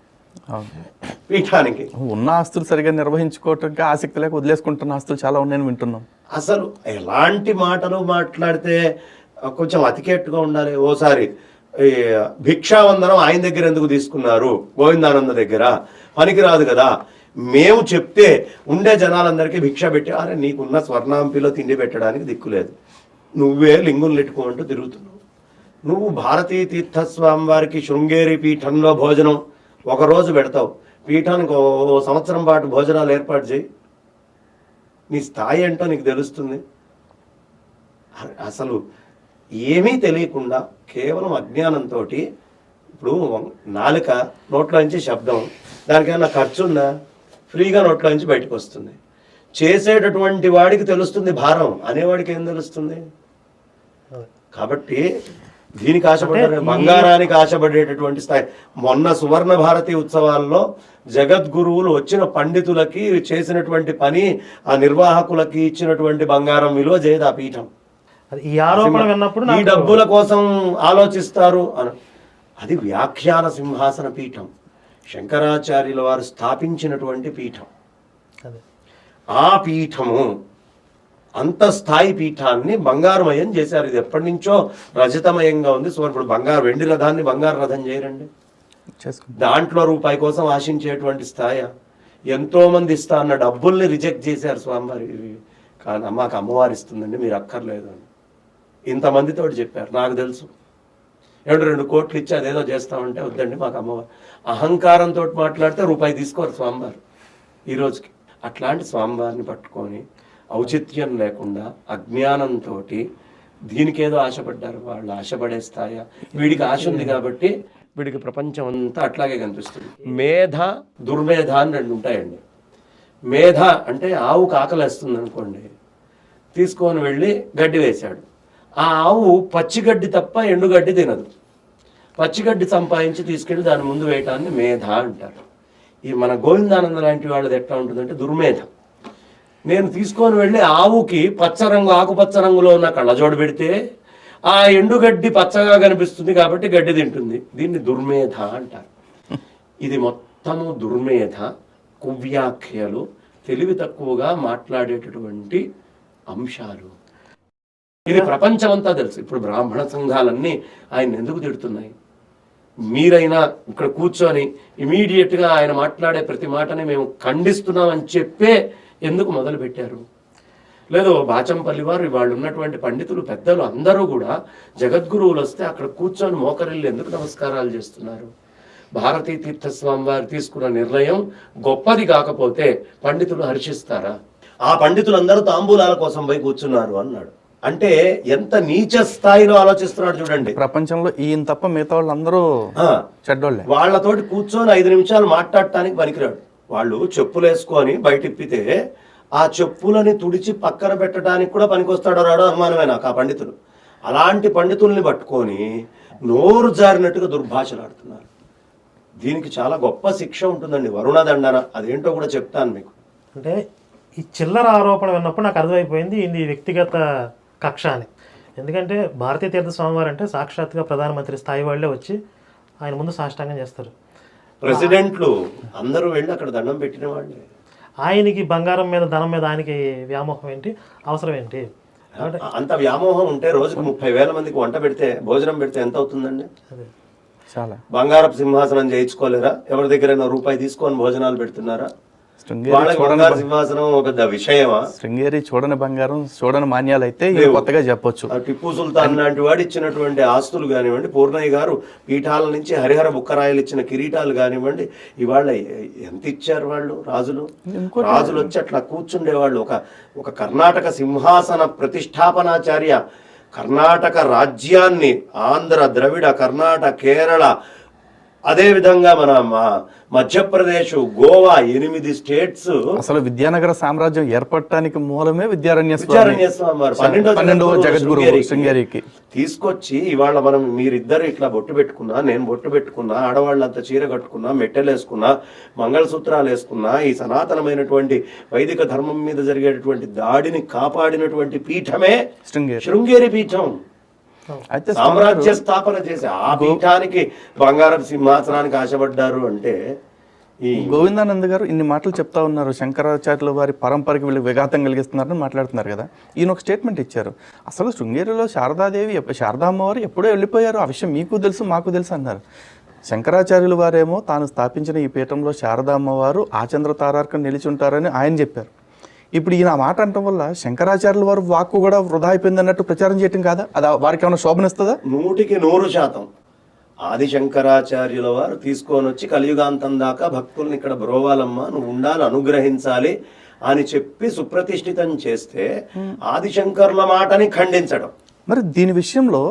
పీఠానికి. ఉన్న ఆస్తులు సరిగా నిర్వహించుకోవటానికి ఆసక్తి లేక వదిలేసుకుంటున్న ఆస్తులు చాలా ఉన్నాయని వింటున్నాం. అసలు ఎలాంటి మాటలు మాట్లాడితే కొంచెం అతికెట్టుగా ఉండాలి. ఓసారి భిక్షావందనం ఆయన దగ్గర ఎందుకు తీసుకున్నారు, గోవిందానంద దగ్గర పనికిరాదు కదా, మేము చెప్తే ఉండే జనాలందరికీ భిక్ష పెట్టి, అరే నీకున్న స్వర్ణాంపిలో తిండి పెట్టడానికి దిక్కులేదు, నువ్వే లింగులు నెట్టుకుంటూ తిరుగుతున్నావు. నువ్వు భారతీయ తీర్థస్వామి వారికి శృంగేరి పీఠంలో భోజనం ఒకరోజు పెడతావు, పీఠానికి 1 సంవత్సరం పాటు భోజనాలు ఏర్పాటు చేయి, నీ స్థాయి ఏంటో నీకు తెలుస్తుంది. అసలు ఏమీ తెలియకుండా కేవలం అజ్ఞానంతో, ఇప్పుడు నాలుక నోట్లోంచి శబ్దం, దానికైనా ఖర్చు ఉందా? ఫ్రీగా నోట్లోంచి బయటకు వస్తుంది. చేసేటటువంటి వాడికి తెలుస్తుంది భారం, అనేవాడికి ఏం తెలుస్తుంది? కాబట్టి దీనికి ఆశపడ్డారు, బంగారానికి ఆశపడేటటువంటి స్థాయి. మొన్న సువర్ణ భారతి ఉత్సవాల్లో జగద్గురువులు వచ్చిన పండితులకి చేసినటువంటి పని, ఆ నిర్వాహకులకి ఇచ్చినటువంటి బంగారం విలువ చేయదు ఆ పీఠం. అది ఈ ఆరోపణ విన్నప్పుడు ఈ నాకు డబ్బుల కోసం ఆలోచిస్తారు అని. అది వ్యాఖ్యాన సింహాసన పీఠం, శంకరాచార్యుల వారు స్థాపించినటువంటి పీఠం. అదే ఆ పీఠము అంత స్థాయి పీఠాన్ని బంగారుమయం చేశారు. ఇది ఎప్పటి నుంచో రజతమయంగా ఉంది. సో ఇప్పుడు వెండి రథాన్ని బంగారు రథం చేయరండి. చేసుకుంటాం. దాంట్లో రూపాయి కోసం ఆశించేటువంటి స్థాయి. ఎంతో మంది ఇస్తా అన్న డబ్బుల్ని రిజెక్ట్ చేశారు స్వామివారి. కానీ మాకు అమ్మవారు ఇస్తుందండి, మీరు అక్కర్లేదు అని ఇంతమందితో చెప్పారు. నాకు తెలుసు, 2 కోట్లు ఇచ్చి అదేదో చేస్తామంటే వద్దండి మాకు అమ్మవారు. అహంకారంతో మాట్లాడితే రూపాయి తీసుకోరు స్వామివారు ఈ రోజుకి. అట్లాంటి స్వామివారిని పట్టుకొని ఔచిత్యం లేకుండా అజ్ఞానంతో దీనికేదో ఆశపడ్డారు. వాళ్ళు ఆశపడే స్థాయి. వీడికి ఆశ ఉంది కాబట్టి వీడికి ప్రపంచం అంతా అట్లాగే కనిపిస్తుంది. మేధ, దుర్మేధ అని 2 ఉంటాయండి. మేధ అంటే ఆవుకు ఆకలేస్తుంది అనుకోండి, తీసుకొని వెళ్ళి గడ్డి వేశాడు. ఆ ఆవు పచ్చిగడ్డి తప్ప ఎండుగడ్డి తినదు. పచ్చిగడ్డి సంపాదించి తీసుకెళ్ళి దాని ముందు వేయటాన్ని మేధ అంటారు. ఈ మన గోవిందానంద లాంటి వాళ్ళది ఎట్లా ఉంటుందంటే దుర్మేధ. నేను తీసుకొని వెళ్ళి ఆవుకి ఆకుపచ్చ రంగులో ఉన్న కళ్ళజోడు పెడితే ఆ ఎండుగడ్డి పచ్చగా కనిపిస్తుంది కాబట్టి గడ్డి తింటుంది. దీన్ని దుర్మేధ అంటారు. ఇది మొత్తము దుర్మేధ, కువ్యాఖ్యలు, తెలివి తక్కువగా మాట్లాడేటటువంటి అంశాలు. ఇది ప్రపంచమంతా తెలుసు. ఇప్పుడు బ్రాహ్మణ సంఘాలన్నీ ఆయన ఎందుకు తిడుతున్నాయి? మీరైనా ఇక్కడ కూర్చొని ఇమీడియట్గా ఆయన మాట్లాడే ప్రతి మాటని మేము ఖండిస్తున్నామని చెప్పే ఎందుకు మొదలు పెట్టారు? లేదు, బాచంపల్లి వారు వాళ్ళు ఉన్నటువంటి పండితులు పెద్దలు అందరూ కూడా జగద్గురువులు వస్తే అక్కడ కూర్చొని మోకరిల్లు ఎందుకు నమస్కారాలు చేస్తున్నారు? భారతీ తీర్థస్వామి వారు తీసుకున్న నిర్ణయం గొప్పది కాకపోతే పండితులు హర్షిస్తారా? ఆ పండితులందరూ తాంబూలాల కోసం పోయి కూర్చున్నారు అన్నాడు. అంటే ఎంత నీచ స్థాయిలో ఆలోచిస్తున్నాడు చూడండి. ప్రపంచంలో ఈయన తప్ప మిగతా వాళ్ళందరూ చెడ్డోళ్ళే. వాళ్ళతోటి కూర్చొని 5 నిమిషాలు మాట్లాడటానికి పనికిరాడు. వాళ్ళు చెప్పులు వేసుకొని బయటిప్పితే ఆ చెప్పులని తుడిచి పక్కన పెట్టడానికి కూడా పనికొస్తాడో రాడో అనుమానమే నాకు ఆ పండితులు. అలాంటి పండితుల్ని పట్టుకొని నోరు జారినట్టుగా దుర్భాషలాడుతున్నారు. దీనికి చాలా గొప్ప శిక్ష ఉంటుందండి, వరుణదండన. అదేంటో కూడా చెప్తాను మీకు. అంటే ఈ చిల్లర ఆరోపణ విన్నప్పుడు నాకు అర్థమైపోయింది ఇది వ్యక్తిగత కక్ష అని. ఎందుకంటే భారతీయ తీర్థ స్వామివారు అంటే సాక్షాత్గా ప్రధానమంత్రి స్థాయి వాళ్ళే వచ్చి ఆయన ముందు సాష్టాంగం చేస్తారు. ప్రెసిడెంట్లు అందరూ వెళ్ళి అక్కడ దండం పెట్టిన వాళ్ళే. ఆయనకి బంగారం మీద ధనం మీద ఆయనకి వ్యామోహం ఏంటి, అవసరం ఏంటి? అంత వ్యామోహం ఉంటే రోజుకు 30,000 మందికి వంట పెడితే, భోజనం పెడితే ఎంత అవుతుందండి? అదే చాలా. బంగారపు సింహాసనం చేయించుకోలేరా? ఎవరి దగ్గరైనా రూపాయి తీసుకొని భోజనాలు పెడుతున్నారా? వాళ్ళకి బంగారు సింహాసనం పెద్ద విషయమా? శృంగేరి చూడని బంగారం చూడని మాన్యాలు అయితే కొత్తగా చెప్పొచ్చు. టిప్పు సుల్తాన్ లాంటి వాడు ఇచ్చినటువంటి ఆస్తులు కానివ్వండి, పూర్ణయ్య గారు పీఠాల నుంచి హరిహర బుక్కరాయలు ఇచ్చిన కిరీటాలు కానివ్వండి, ఇవాళ ఎంత ఇచ్చారు వాళ్ళు రాజులు వచ్చి అట్లా కూర్చుండేవాళ్ళు. ఒక కర్ణాటక సింహాసన ప్రతిష్టాపనాచార్య, కర్ణాటక రాజ్యాన్ని ఆంధ్ర, ద్రవిడ, కర్ణాటక, కేరళ, అదే విధంగా మన మధ్యప్రదేశ్, గోవా, 8 స్టేట్స్. అసలు విద్యానగర సామ్రాజ్యం ఏర్పడటానికి మూలమే విద్యారణ్య స్వామి వారు 12వ జగద్గురు శృంగేరికి తీసుకొచ్చి ఇవాళ మీరిద్దరు ఇట్లా బొట్టు పెట్టుకున్నా, నేను బొట్టు పెట్టుకున్నా, ఆడవాళ్ళంతా చీర కట్టుకున్నా, మెట్టెలు వేసుకున్నా, మంగళసూత్రాలు వేసుకున్నా, ఈ సనాతనమైనటువంటి వైదిక ధర్మం మీద జరిగేటటువంటి దాడిని కాపాడినటువంటి పీఠమే శృంగేరి పీఠం. అయితే సామ్రాజ్య స్థాపన చేసి ఆ పీఠానికి బంగారపు సింహాసనానికి ఆశపడ్డారు అంటే. ఈ గోవిందానంద గారు ఇన్ని మాటలు చెప్తా ఉన్నారు, శంకరాచార్యుల వారి పరంపరకి వీళ్ళు విఘాతం కలిగిస్తున్నారని మాట్లాడుతున్నారు కదా. ఈయన ఒక స్టేట్మెంట్ ఇచ్చారు, అసలు శృంగేరిలో శారదా అమ్మవారు ఎప్పుడో వెళ్ళిపోయారు, ఆ విషయం మీకు తెలుసు మాకు తెలుసు అన్నారు. శంకరాచార్యుల వారేమో తాను స్థాపించిన ఈ పీఠంలో శారదా అమ్మవారు ఆచంద్ర తారార్కం నిలిచి ఉంటారని ఆయన చెప్పారు. ఇప్పుడు ఈయన మాట అనటం వల్ల శంకరాచార్యుల వారు వాక్కు కూడా వృధా అయిపోయింది అన్నట్టు ప్రచారం చేయటం కాదా? అది వారికి ఏమైనా శోభనిస్తుందా? 100% ఆది శంకరాచార్యుల వారు తీసుకొని వచ్చి కలియుగాంతం దాకా భక్తుల్ని ఇక్కడ బ్రోవాలమ్మా, నువ్వు ఉండాలి, అనుగ్రహించాలి అని చెప్పి సుప్రతిష్ఠితం చేస్తే ఆదిశంకరుల మాటని ఖండించడం. మరి దీని విషయంలో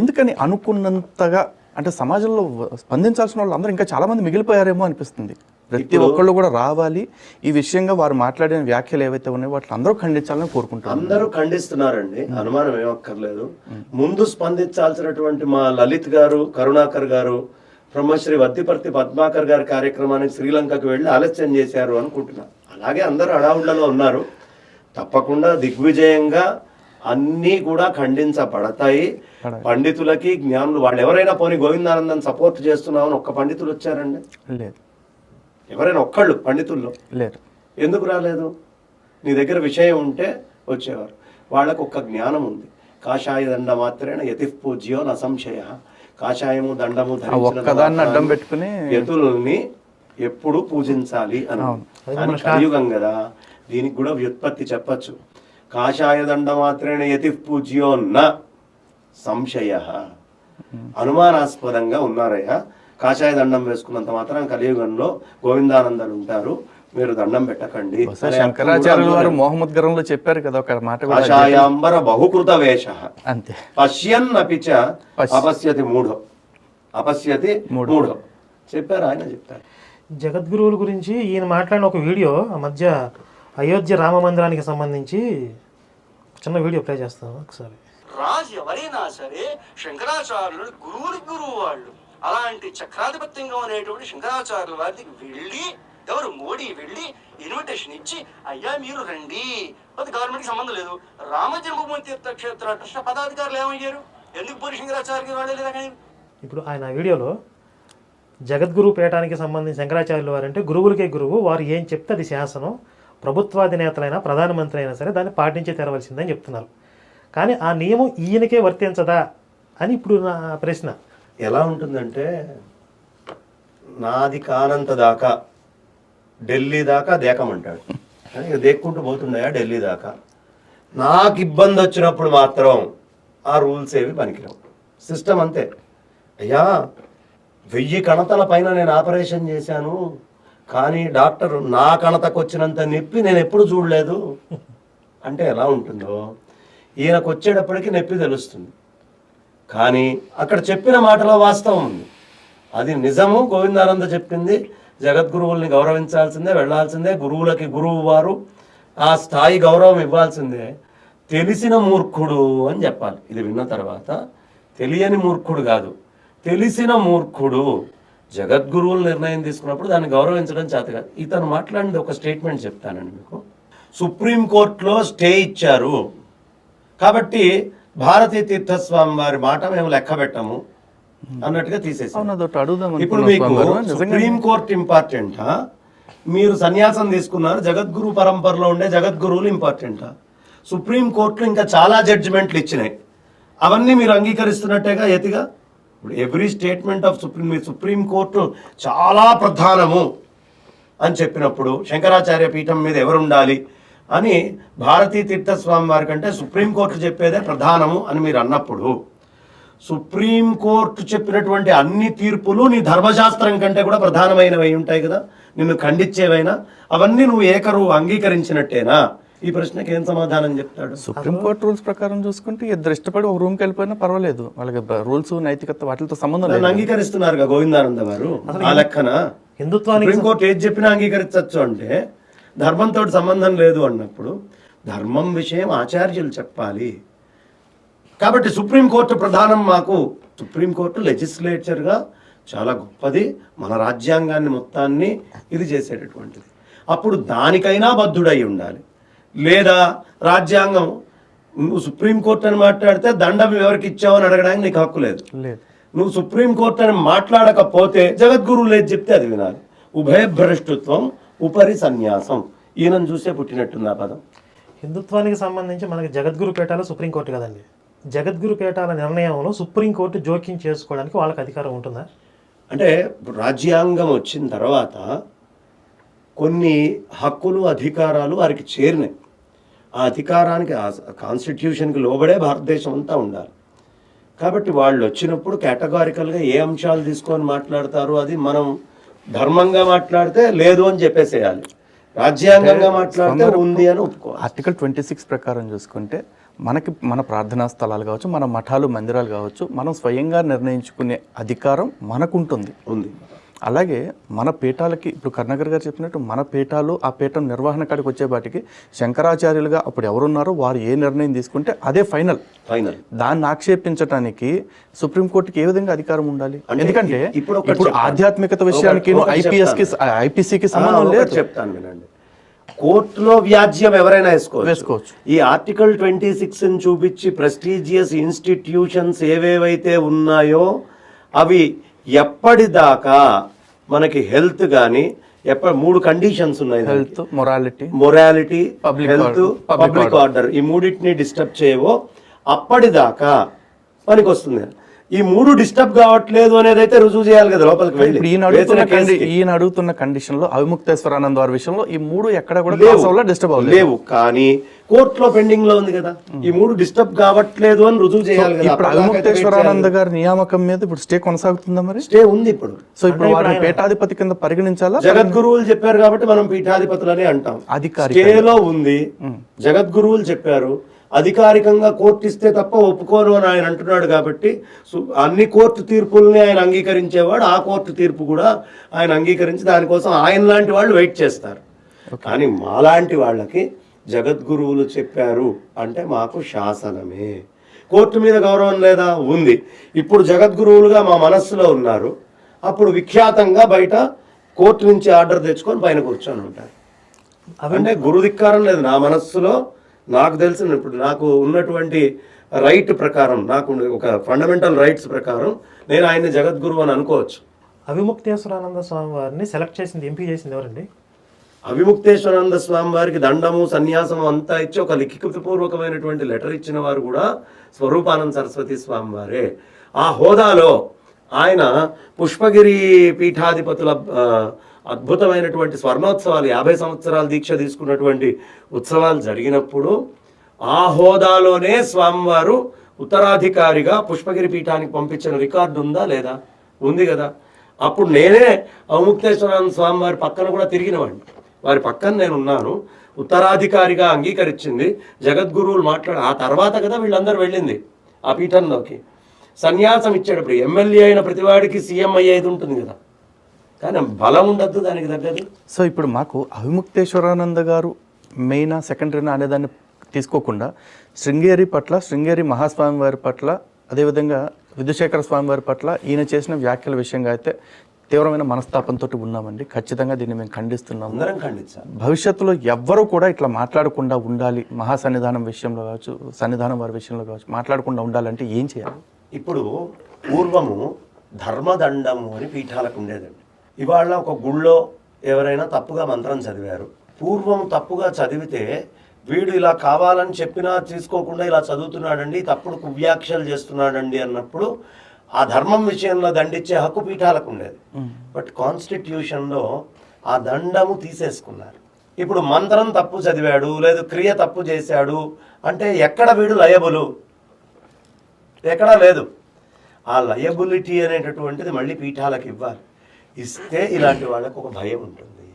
ఎందుకని అనుకున్నంతగా అంటే సమాజంలో స్పందించాల్సిన వాళ్ళు అందరూ ఇంకా చాలా మంది మిగిలిపోయారేమో అనిపిస్తుంది. ప్రతి ఒక్కళ్ళు కూడా రావాలి, ఈ విషయంగా వారు మాట్లాడిన వ్యాఖ్యలు ఏవైతే ఉన్నాయో వాటిని అందరూ ఖండించాలని కోరుకుంటారు. అందరూ ఖండిస్తున్నారండి, అనుమానం ఏమక్కర్లేదు. ముందు స్పందించాల్సినటువంటి మా లలిత్ గారు, కరుణాకర్ గారు, బ్రహ్మశ్రీ వద్దిపర్తి పద్మాకర్ గారి కార్యక్రమానికి శ్రీలంకకు వెళ్ళి ఆలస్యం చేశారు అనుకుంటున్నా. అలాగే అందరూ అడావుళ్లలో ఉన్నారు. తప్పకుండా దిగ్విజయంగా అన్నీ కూడా ఖండించబడతాయి. పండితులకి జ్ఞానులు వాళ్ళు ఎవరైనా పోనీ గోవిందానందం సపోర్ట్ చేస్తున్నామని ఒక్క పండితులు వచ్చారండి? లేదు. ఎవరైనా ఒక్కళ్ళు పండితుల్లో లేదు. ఎందుకు రాలేదు? నీ దగ్గర విషయం ఉంటే వచ్చేవారు. వాళ్ళకు ఒక్క జ్ఞానం ఉంది. కాషాయ దండ మాత్రేణ యతి పూజ్యో న సంశయ. కాషాయము దండము ఒక్కదాన్ని అడ్డం పెట్టుకుని యతుల్ని ఎప్పుడు పూజించాలి అని. కానీ కలియుగం కదా, దీనికి కూడా వ్యుత్పత్తి చెప్పచ్చు. కాషాయ దండ మాత్రేణ యతి పూజ్యో న సంశయ. అనుమానాస్పదంగా ఉన్నారయ్యా. కాషాయ దండం వేసుకున్నంత మాత్రం కలియుగంలో గోవిందానందలు ఉంటారు, మీరు దండం పెట్టకండి. శంకరాచార్యుల వారు మోహమ్మద్ గరంలో చెప్పారు కదా ఒక మాట, కాషాయాంబర బహుకృత వేష అంతే పశ్యన్ అపిచ అపశ్యతి మూఢో అపశ్యతి మూఢో చెప్పారు, ఆయన చెప్పారు. జగద్గురువుల గురించి ఈయన మాట్లాడిన ఒక వీడియో ఆ మధ్య అయోధ్య రామ మందిరానికి సంబంధించి చిన్న వీడియో ప్లే చేస్తాను ఒకసారి. రాజు ఎవరైనా సరే శంకరాచార్యులు గురువులకు గురువు వాళ్ళు. అలాంటి చక్రాధిపత్యంగా అనేటువంటి శంకరాచార్యుల వారికి వెళ్ళి ఎవరు మోడీ వెళ్ళి ఇన్విటేషన్ ఇచ్చి అయ్యా మీరు రండి, అది గవర్నమెంట్కి సంబంధం లేదు, రామ జన్మభూమి తీర్థక్షేత్ర ట్రస్ట్ పదాధికారులు ఏమయ్యారు? ఎందుకు పోయి శంకరాచార్యులు వాళ్ళే లేదా? ఇప్పుడు ఆయన వీడియోలో జగద్గురు పీఠానికి సంబంధించి శంకరాచార్యుల వారు అంటే గురువులకే గురువు, వారు ఏం చెప్తే అది శాసనం, ప్రభుత్వాధినేతలైనా ప్రధానమంత్రి అయినా సరే దాన్ని పాటించే తెరవలసిందని చెప్తున్నారు. కానీ ఆ నియమం ఈయనకే వర్తించదా అని ఇప్పుడు నా ప్రశ్న. ఎలా ఉంటుందంటే, నాది కానంత దాకా ఢిల్లీ దాకా దేకమంటాడు, కానీ దేక్కుంటూ పోతుండయా ఢిల్లీ దాకా. నాకు ఇబ్బంది వచ్చినప్పుడు మాత్రం ఆ రూల్స్ ఏవి పనికిరావు. సిస్టమ్ అంతే. అయ్యా 1000 కణతల పైన నేను ఆపరేషన్ చేశాను, కానీ డాక్టర్ నా కణతకు వచ్చినంత నొప్పి నేను ఎప్పుడు చూడలేదు అంటే ఎలా ఉంటుందో, ఈయనకు వచ్చేటప్పటికి నొప్పి తెలుస్తుంది. కానీ అక్కడ చెప్పిన మాటలో వాస్తవం ఉంది, అది నిజము. గోవిందానంద చెప్పింది, జగద్గురువుల్ని గౌరవించాల్సిందే, వెళ్ళాల్సిందే, గురువులకి గురువు వారు ఆ స్థాయి గౌరవం ఇవ్వాల్సిందే. తెలిసిన మూర్ఖుడు అని చెప్పాలి. ఇది విన్న తర్వాత తెలియని మూర్ఖుడు కాదు, తెలిసిన మూర్ఖుడు జగద్గురువులు నిర్ణయం తీసుకున్నప్పుడు దాన్ని గౌరవించడం చేత కాదు. ఇతను మాట్లాడింది ఒక స్టేట్మెంట్ చెప్తానండి మీకు. సుప్రీంకోర్టులో స్టే ఇచ్చారు కాబట్టి భారతీ తీర్థస్వామి వారి మాట మేము లెక్క పెట్టము అన్నట్టుగా తీసేసాం. ఇప్పుడు మీకు సుప్రీంకోర్టు ఇంపార్టెంటా, మీరు సన్యాసం తీసుకున్నారు, జగద్గురు పరంపరలో ఉండే జగద్గురువులు ఇంపార్టెంటా? సుప్రీంకోర్టులో ఇంకా చాలా జడ్జిమెంట్లు ఇచ్చినాయి, అవన్నీ మీరు అంగీకరిస్తున్నట్టేగా యతిగా. ఇప్పుడు ఎవ్రీ స్టేట్మెంట్ ఆఫ్ సుప్రీంకోర్టు చాలా ప్రధానము అని చెప్పినప్పుడు శంకరాచార్య పీఠం మీద ఎవరు ఉండాలి అని భారతీ తీర్థస్వామి వారి కంటే సుప్రీంకోర్టు చెప్పేదే ప్రధానము అని మీరు అన్నప్పుడు, సుప్రీంకోర్టు చెప్పినటువంటి అన్ని తీర్పులు నీ ధర్మశాస్త్రం కంటే కూడా ప్రధానమైనవి ఉంటాయి కదా, నిన్ను ఖండించేవైనా అవన్నీ నువ్వు ఏకరువు అంగీకరించినట్టేనా? ఈ ప్రశ్నకి ఏం సమాధానం చెప్తాడు? సుప్రీంకోర్టు రూల్స్ ప్రకారం చూసుకుంటే ఇద్దరు ఇష్టపడి ఒక రూమ్కి వెళ్ళిపోయినా పర్వాలేదు, వాళ్ళకి రూల్స్ నైతికత వాటితో సంబంధం లేదు. అంగీకరిస్తున్నారు గోవిందానంద గారు. ఆ లెక్కన హిందుత్వానికి సుప్రీంకోర్టు ఏది చెప్పినా అంగీకరించవచ్చు అంటే ధర్మంతో సంబంధం లేదు అన్నప్పుడు ధర్మం విషయం ఆచార్యులు చెప్పాలి. కాబట్టి సుప్రీంకోర్టు ప్రధానం మాకు. సుప్రీంకోర్టు లెజిస్లేచర్గా చాలా గొప్పది, మన రాజ్యాంగాన్ని మొత్తాన్ని ఇది చేసేటటువంటిది. అప్పుడు దానికైనా బద్ధుడై ఉండాలి. లేదా రాజ్యాంగం, నువ్వు సుప్రీంకోర్టు అని మాట్లాడితే దండం ఎవరికి ఇచ్చావు అని అడగడానికి నీకు హక్కు లేదు. నువ్వు సుప్రీంకోర్టు అని మాట్లాడకపోతే జగద్గురువులు ఏది చెప్తే అది వినాలి. ఉభయభ్రష్టుత్వం ఉపరి సన్యాసం, ఈయనను చూసే పుట్టినట్టుంది ఆ పదం. హిందుత్వానికి సంబంధించి మనకి జగద్గురు పీఠాలు సుప్రీంకోర్టు కదండి. జగద్గురు పీఠాల నిర్ణయంలో సుప్రీంకోర్టు జోక్యం చేసుకోవడానికి వాళ్ళకి అధికారం ఉంటుందా? అంటే రాజ్యాంగం వచ్చిన తర్వాత కొన్ని హక్కులు అధికారాలు వారికి చేరినాయి. ఆ అధికారానికి కాన్స్టిట్యూషన్కి లోబడే భారతదేశం అంతా ఉండాలి. కాబట్టి వాళ్ళు వచ్చినప్పుడు కేటగారికల్గా ఏ అంశాలు తీసుకొని మాట్లాడతారు అది మనం ధర్మంగా మాట్లాడితే లేదు అని చెప్పేసేయాలి, రాజ్యాంగంగా మాట్లాడితే ఉంది అని ఒప్పుకోవాలి. ఆర్టికల్ 26 ప్రకారం చూసుకుంటే మనకి మన ప్రార్థనా స్థలాలు కావచ్చు, మన మఠాలు మందిరాలు కావచ్చు, మనం స్వయంగా నిర్ణయించుకునే అధికారం మనకుంటుంది ఉంది. అలాగే మన పీఠాలకి ఇప్పుడు కరుణాకర్ గారు చెప్పినట్టు మన పీఠాలు ఆ పీఠం నిర్వహణ కాడికి వచ్చేపాటికి శంకరాచార్యులుగా అప్పుడు ఎవరున్నారో వారు ఏ నిర్ణయం తీసుకుంటే అదే ఫైనల్. దాన్ని ఆక్షేపించడానికి సుప్రీంకోర్టుకి ఏ విధంగా అధికారం ఉండాలి? ఎందుకంటే ఇప్పుడు ఆధ్యాత్మికత విషయానికి ఐపీసీకి సంబంధం లేదు. చెప్తాను వినండి. కోర్టులో వ్యాజ్యం ఎవరైనా వేసుకోవచ్చు. ఈ ఆర్టికల్ 26 చూపించి ప్రెస్టీజియస్ ఇన్స్టిట్యూషన్స్ ఏవేవైతే ఉన్నాయో అవి ఎప్పటిదాకా మనకి హెల్త్ కానీ 3 కండిషన్స్ ఉన్నాయి. Health, morality, health, public order, ఈ మూడింటిని డిస్టర్బ్ చేయవో అప్పటిదాకా పనికి వస్తుంది. ఈ 3 డిస్టర్బ్ కావట్లేదు అనేది అయితే రుజువు చేయాలి కదా లోపలికి వెళ్ళి. ఈయన అడుగుతున్న కండిషన్ లో అవిముక్తేశ్వరానంద వారి విషయంలో ఈ 3 ఎక్కడ కూడా డిస్టర్బ్ లేవు, కానీ కోర్టులో పెండింగ్ లో ఉంది కదా. ఈ 3 డిస్టర్బ్ కావట్లేదు అని రుజువు చేయాలి కదా. ఇప్పుడు అవిముక్తేశ్వరానంద గారి నియామకం మీద ఇప్పుడు స్టే కొనసాగుతుందా? మరి స్టే ఉంది ఇప్పుడు. సో ఇప్పుడు వారిని పీఠాధిపతి కింద పరిగణించాలా? జగద్గురువులు చెప్పారు కాబట్టి మనం పీఠాధిపతులని అంటాం. స్టేలో ఉంది, జగద్గురువులు చెప్పారు. అధికారికంగా కోర్టు ఇస్తే తప్ప ఒప్పుకోను అని ఆయన అంటున్నాడు కాబట్టి అన్ని కోర్టు తీర్పుల్ని ఆయన అంగీకరించేవాడు. ఆ కోర్టు తీర్పు కూడా ఆయన అంగీకరించి దానికోసం ఆయన లాంటి వాళ్ళు వెయిట్ చేస్తారు. కానీ మాలాంటి వాళ్ళకి జగద్గురువులు చెప్పారు అంటే మాకు శాసనమే. కోర్టు మీద గౌరవం లేదా? ఉంది. ఇప్పుడు జగద్గురువులుగా మా మనస్సులో ఉన్నారు. అప్పుడు విఖ్యాతంగా బయట కోర్టు నుంచి ఆర్డర్ తెచ్చుకొని పైన కూర్చొని ఉంటారు. అంటే గురుధిక్కారం లేదు నా మనస్సులో. నాకు తెలిసిన ఇప్పుడు నాకు ఉన్నటువంటి రైట్ ప్రకారం, నాకు ఒక ఫండమెంటల్ రైట్స్ ప్రకారం నేను ఆయన్ని జగద్గురువు అని అనుకోవచ్చు. అవిముక్తేశ్వరానంద స్వామి వారిని సెలెక్ట్ చేసింది, ఎంపీ చేసింది ఎవరండి? అవిముక్తేశ్వరానంద స్వామి వారికి దండము, సన్యాసం అంతా ఇచ్చి ఒక లిఖితపూర్వకమైనటువంటి లెటర్ ఇచ్చిన వారు కూడా స్వరూపానంద సరస్వతి స్వామి వారే. ఆ హోదాలో ఆయన పుష్పగిరి పీఠాధిపతుల అద్భుతమైనటువంటి స్వర్ణోత్సవాలు, 50 సంవత్సరాల దీక్ష తీసుకున్నటువంటి ఉత్సవాలు జరిగినప్పుడు ఆ హోదాలోనే స్వామివారు ఉత్తరాధికారిగా పుష్పగిరి పీఠానికి పంపించిన రికార్డు ఉందా లేదా? ఉంది కదా. అప్పుడు నేనే అవిముక్తేశ్వరానంద స్వామి వారి పక్కన కూడా తిరిగినవాడిని. వారి పక్కన నేను ఉన్నాను. ఉత్తరాధికారిగా అంగీకరించింది జగద్గురువులు మాట్లాడు. ఆ తర్వాత కదా వీళ్ళందరూ వెళ్ళింది ఆ పీఠంలోకి. సన్యాసం ఇచ్చేటప్పుడు ఎమ్మెల్యే అయిన ప్రతివాడికి సీఎం అయ్యేది ఉంటుంది కదా, కానీ బలం ఉండద్దు దానికి తగ్గదు. సో ఇప్పుడు మాకు అవిముక్తేశ్వరానంద గారు మెయినా సెకండరీనా అనేదాన్ని తీసుకోకుండా శృంగేరి పట్ల, శృంగేరి మహాస్వామి వారి పట్ల, అదేవిధంగా విధుశేఖర స్వామి వారి పట్ల ఈయన చేసిన వ్యాఖ్యల విషయంగా అయితే తీవ్రమైన మనస్తాపంతో ఉన్నామండి. ఖచ్చితంగా దీన్ని మేము ఖండిస్తున్నాము. అందరం ఖండించాలి. భవిష్యత్తులో ఎవ్వరూ కూడా ఇట్లా మాట్లాడకుండా ఉండాలి, మహాసన్నిధానం విషయంలో కావచ్చు, సన్నిధానం వారి విషయంలో కావచ్చు, మాట్లాడకుండా ఉండాలంటే ఏం చేయాలి? ఇప్పుడు పూర్వము ధర్మదండము అని పీఠాలకు ఉండేదండి. ఇవాళ ఒక గుళ్ళో ఎవరైనా తప్పుగా మంత్రం చదివారు, పూర్వం తప్పుగా చదివితే వీడు ఇలా కావాలని చెప్పినా తీసుకోకుండా ఇలా చదువుతున్నాడండి, తప్పుడు కువ్యాఖ్యలు చేస్తున్నాడండి అన్నప్పుడు ఆ ధర్మం విషయంలో దండించే హక్కు పీఠాలకు ఉండేది. బట్ కాన్స్టిట్యూషన్లో ఆ దండము తీసేసుకున్నారు. ఇప్పుడు మంత్రం తప్పు చదివాడు, లేదు క్రియ తప్పు చేశాడు అంటే ఎక్కడ వీడు లయబులు? ఎక్కడా లేదు. ఆ లయబిలిటీ అనేటటువంటిది మళ్ళీ పీఠాలకు ఇవ్వాలి. ఇస్తే ఇలాంటి వాళ్ళకు ఒక భయం ఉంటుంది.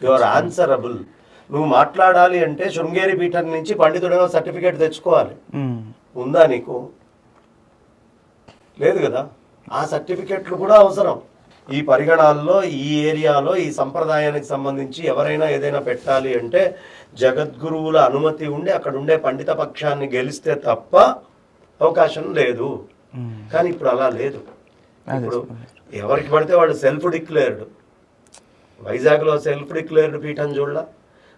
You are answerable. నువ్వు మాట్లాడాలి అంటే శృంగేరి పీఠం నుంచి పండితుడైన సర్టిఫికేట్ తెచ్చుకోవాలి. ఉందా నీకు? లేదు కదా. ఆ సర్టిఫికెట్లు కూడా అవసరం. ఈ పరిగణాల్లో, ఈ ఏరియాలో, ఈ సంప్రదాయానికి సంబంధించి ఎవరైనా ఏదైనా పెట్టాలి అంటే జగద్గురువుల అనుమతి ఉండి అక్కడ ఉండే పండిత పక్షాన్ని గెలిస్తే తప్ప అవకాశం లేదు. కానీ ఇప్పుడు అలా లేదు. ఇప్పుడు ఎవరికి పడితే వాడు సెల్ఫ్ డిక్లేర్డ్. వైజాగ్లో సెల్ఫ్ డిక్లేర్డ్ పీఠం చూడాల,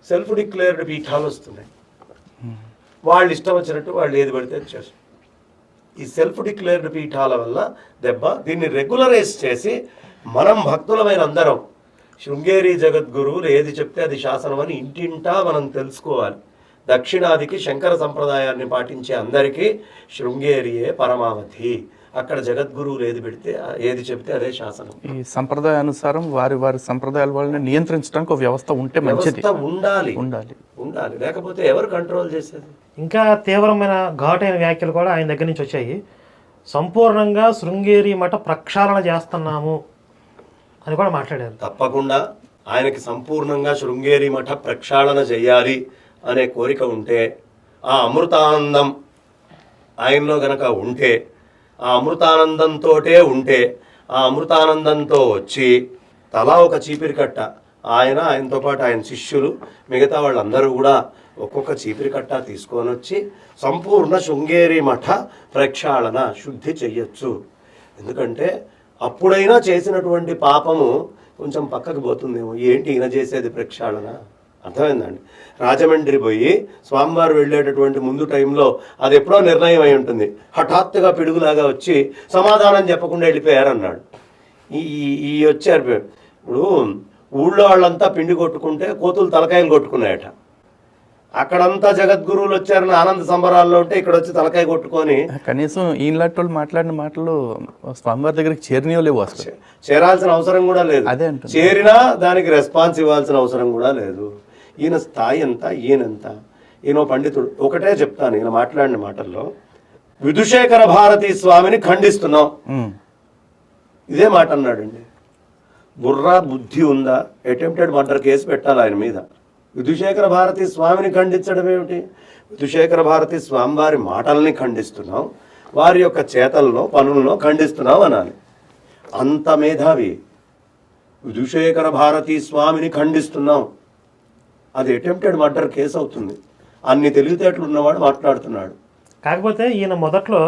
సెల్ఫ్ డిక్లేర్డ్ పీఠాలు వస్తున్నాయి. వాళ్ళు ఇష్టం వచ్చినట్టు వాళ్ళు ఏది పడితే చేస్తారు. ఈ సెల్ఫ్ డిక్లేర్డ్ పీఠాల వల్ల దెబ్బ. దీన్ని రెగ్యులరైజ్ చేసి మనం భక్తులమైన అందరం శృంగేరి జగద్గురువులు ఏది చెప్తే అది శాసనం అని ఇంటింటా మనం తెలుసుకోవాలి. దక్షిణాదికి శంకర సంప్రదాయాన్ని పాటించే అందరికీ శృంగేరియే పరమావధి. అక్కడ జగద్గురువులు ఏది చెప్తే అదే శాసనం. ఈ సంప్రదాయానుసారం వారి సంప్రదాయాల వాళ్ళని నియంత్రించడానికి ఒక వ్యవస్థ ఉంటే మంచిది. ఉండాలి. లేకపోతే ఎవరు కంట్రోల్ చేసేది? ఇంకా తీవ్రమైన ఘాటైన వ్యాఖ్యలు కూడా ఆయన దగ్గర నుంచి వచ్చాయి. సంపూర్ణంగా శృంగేరి మఠ ప్రక్షాళన చేస్తున్నాము అని కూడా మాట్లాడారు. తప్పకుండా ఆయనకి సంపూర్ణంగా శృంగేరి మఠ ప్రక్షాళన చేయాలి అనే కోరిక ఉంటే, ఆ అమృతానందం ఆయనలో గనక ఉంటే, ఆ అమృతానందంతోటే ఉంటే, ఆ అమృతానందంతో వచ్చి తలా ఒక చీపిరి కట్ట ఆయనతో పాటు ఆయన శిష్యులు మిగతా వాళ్ళందరూ కూడా ఒక్కొక్క చీపిరి కట్ట తీసుకొని వచ్చి సంపూర్ణ శృంగేరి మఠ ప్రక్షాళన శుద్ధి చెయ్యొచ్చు. ఎందుకంటే అప్పుడైనా చేసినటువంటి పాపము కొంచెం పక్కకు పోతుందేమో. ఏంటి ఈయన చేసేది ప్రక్షాళన అర్థమైందండి. రాజమండ్రి పోయి స్వామివారు వెళ్ళేటటువంటి ముందు టైంలో అది ఎప్పుడో నిర్ణయం అయి ఉంటుంది, హఠాత్తుగా పిడుగులాగా వచ్చి సమాధానం చెప్పకుండా వెళ్ళిపోయారన్నాడు. ఈ వచ్చారు. ఇప్పుడు ఊళ్ళో వాళ్ళంతా పిండి కొట్టుకుంటే కోతులు తలకాయలు కొట్టుకున్నాయట. అక్కడంతా జగద్గురువులు వచ్చారని ఆనంద సంబరాల్లో ఉంటే ఇక్కడ వచ్చి తలకాయ కొట్టుకొని కనీసం ఈయనలాంటి వాళ్ళు మాట్లాడిన మాటలు స్వామివారి దగ్గరికి చేరినో లేవు, అసలు చేరాల్సిన అవసరం కూడా లేదు. అదే అంటున్నా. చేరినా దానికి రెస్పాన్స్ ఇవ్వాల్సిన అవసరం కూడా లేదు. ఈయన స్థాయి ఎంత, ఈయనంత. ఈయన పండితుడు. ఒకటే చెప్తాను, ఈయన మాట్లాడిన మాటల్లో విధుశేఖర భారతీ స్వామిని ఖండిస్తున్నాం, ఇదే మాట అన్నాడండి. బుర్రా బుద్ధి ఉందా? అటెంప్టెడ్ మర్డర్ కేసు పెట్టాలి ఆయన మీద. విధుశేఖర భారతీ స్వామిని ఖండించడం ఏమిటి? విధుశేఖర భారతీ స్వామి వారి మాటల్ని ఖండిస్తున్నాం, వారి యొక్క చేతల్లో పనులను ఖండిస్తున్నాం అనాలి. అంత మేధావి. విధుశేఖర భారతీ స్వామిని ఖండిస్తున్నాం, అది అటెంప్టెడ్ మర్డర్ కేసు అవుతుంది. అన్ని తెలివితేటలు ఉన్నవాడు మాట్లాడుతున్నాడు. కాకపోతే ఈయన మొదట్లో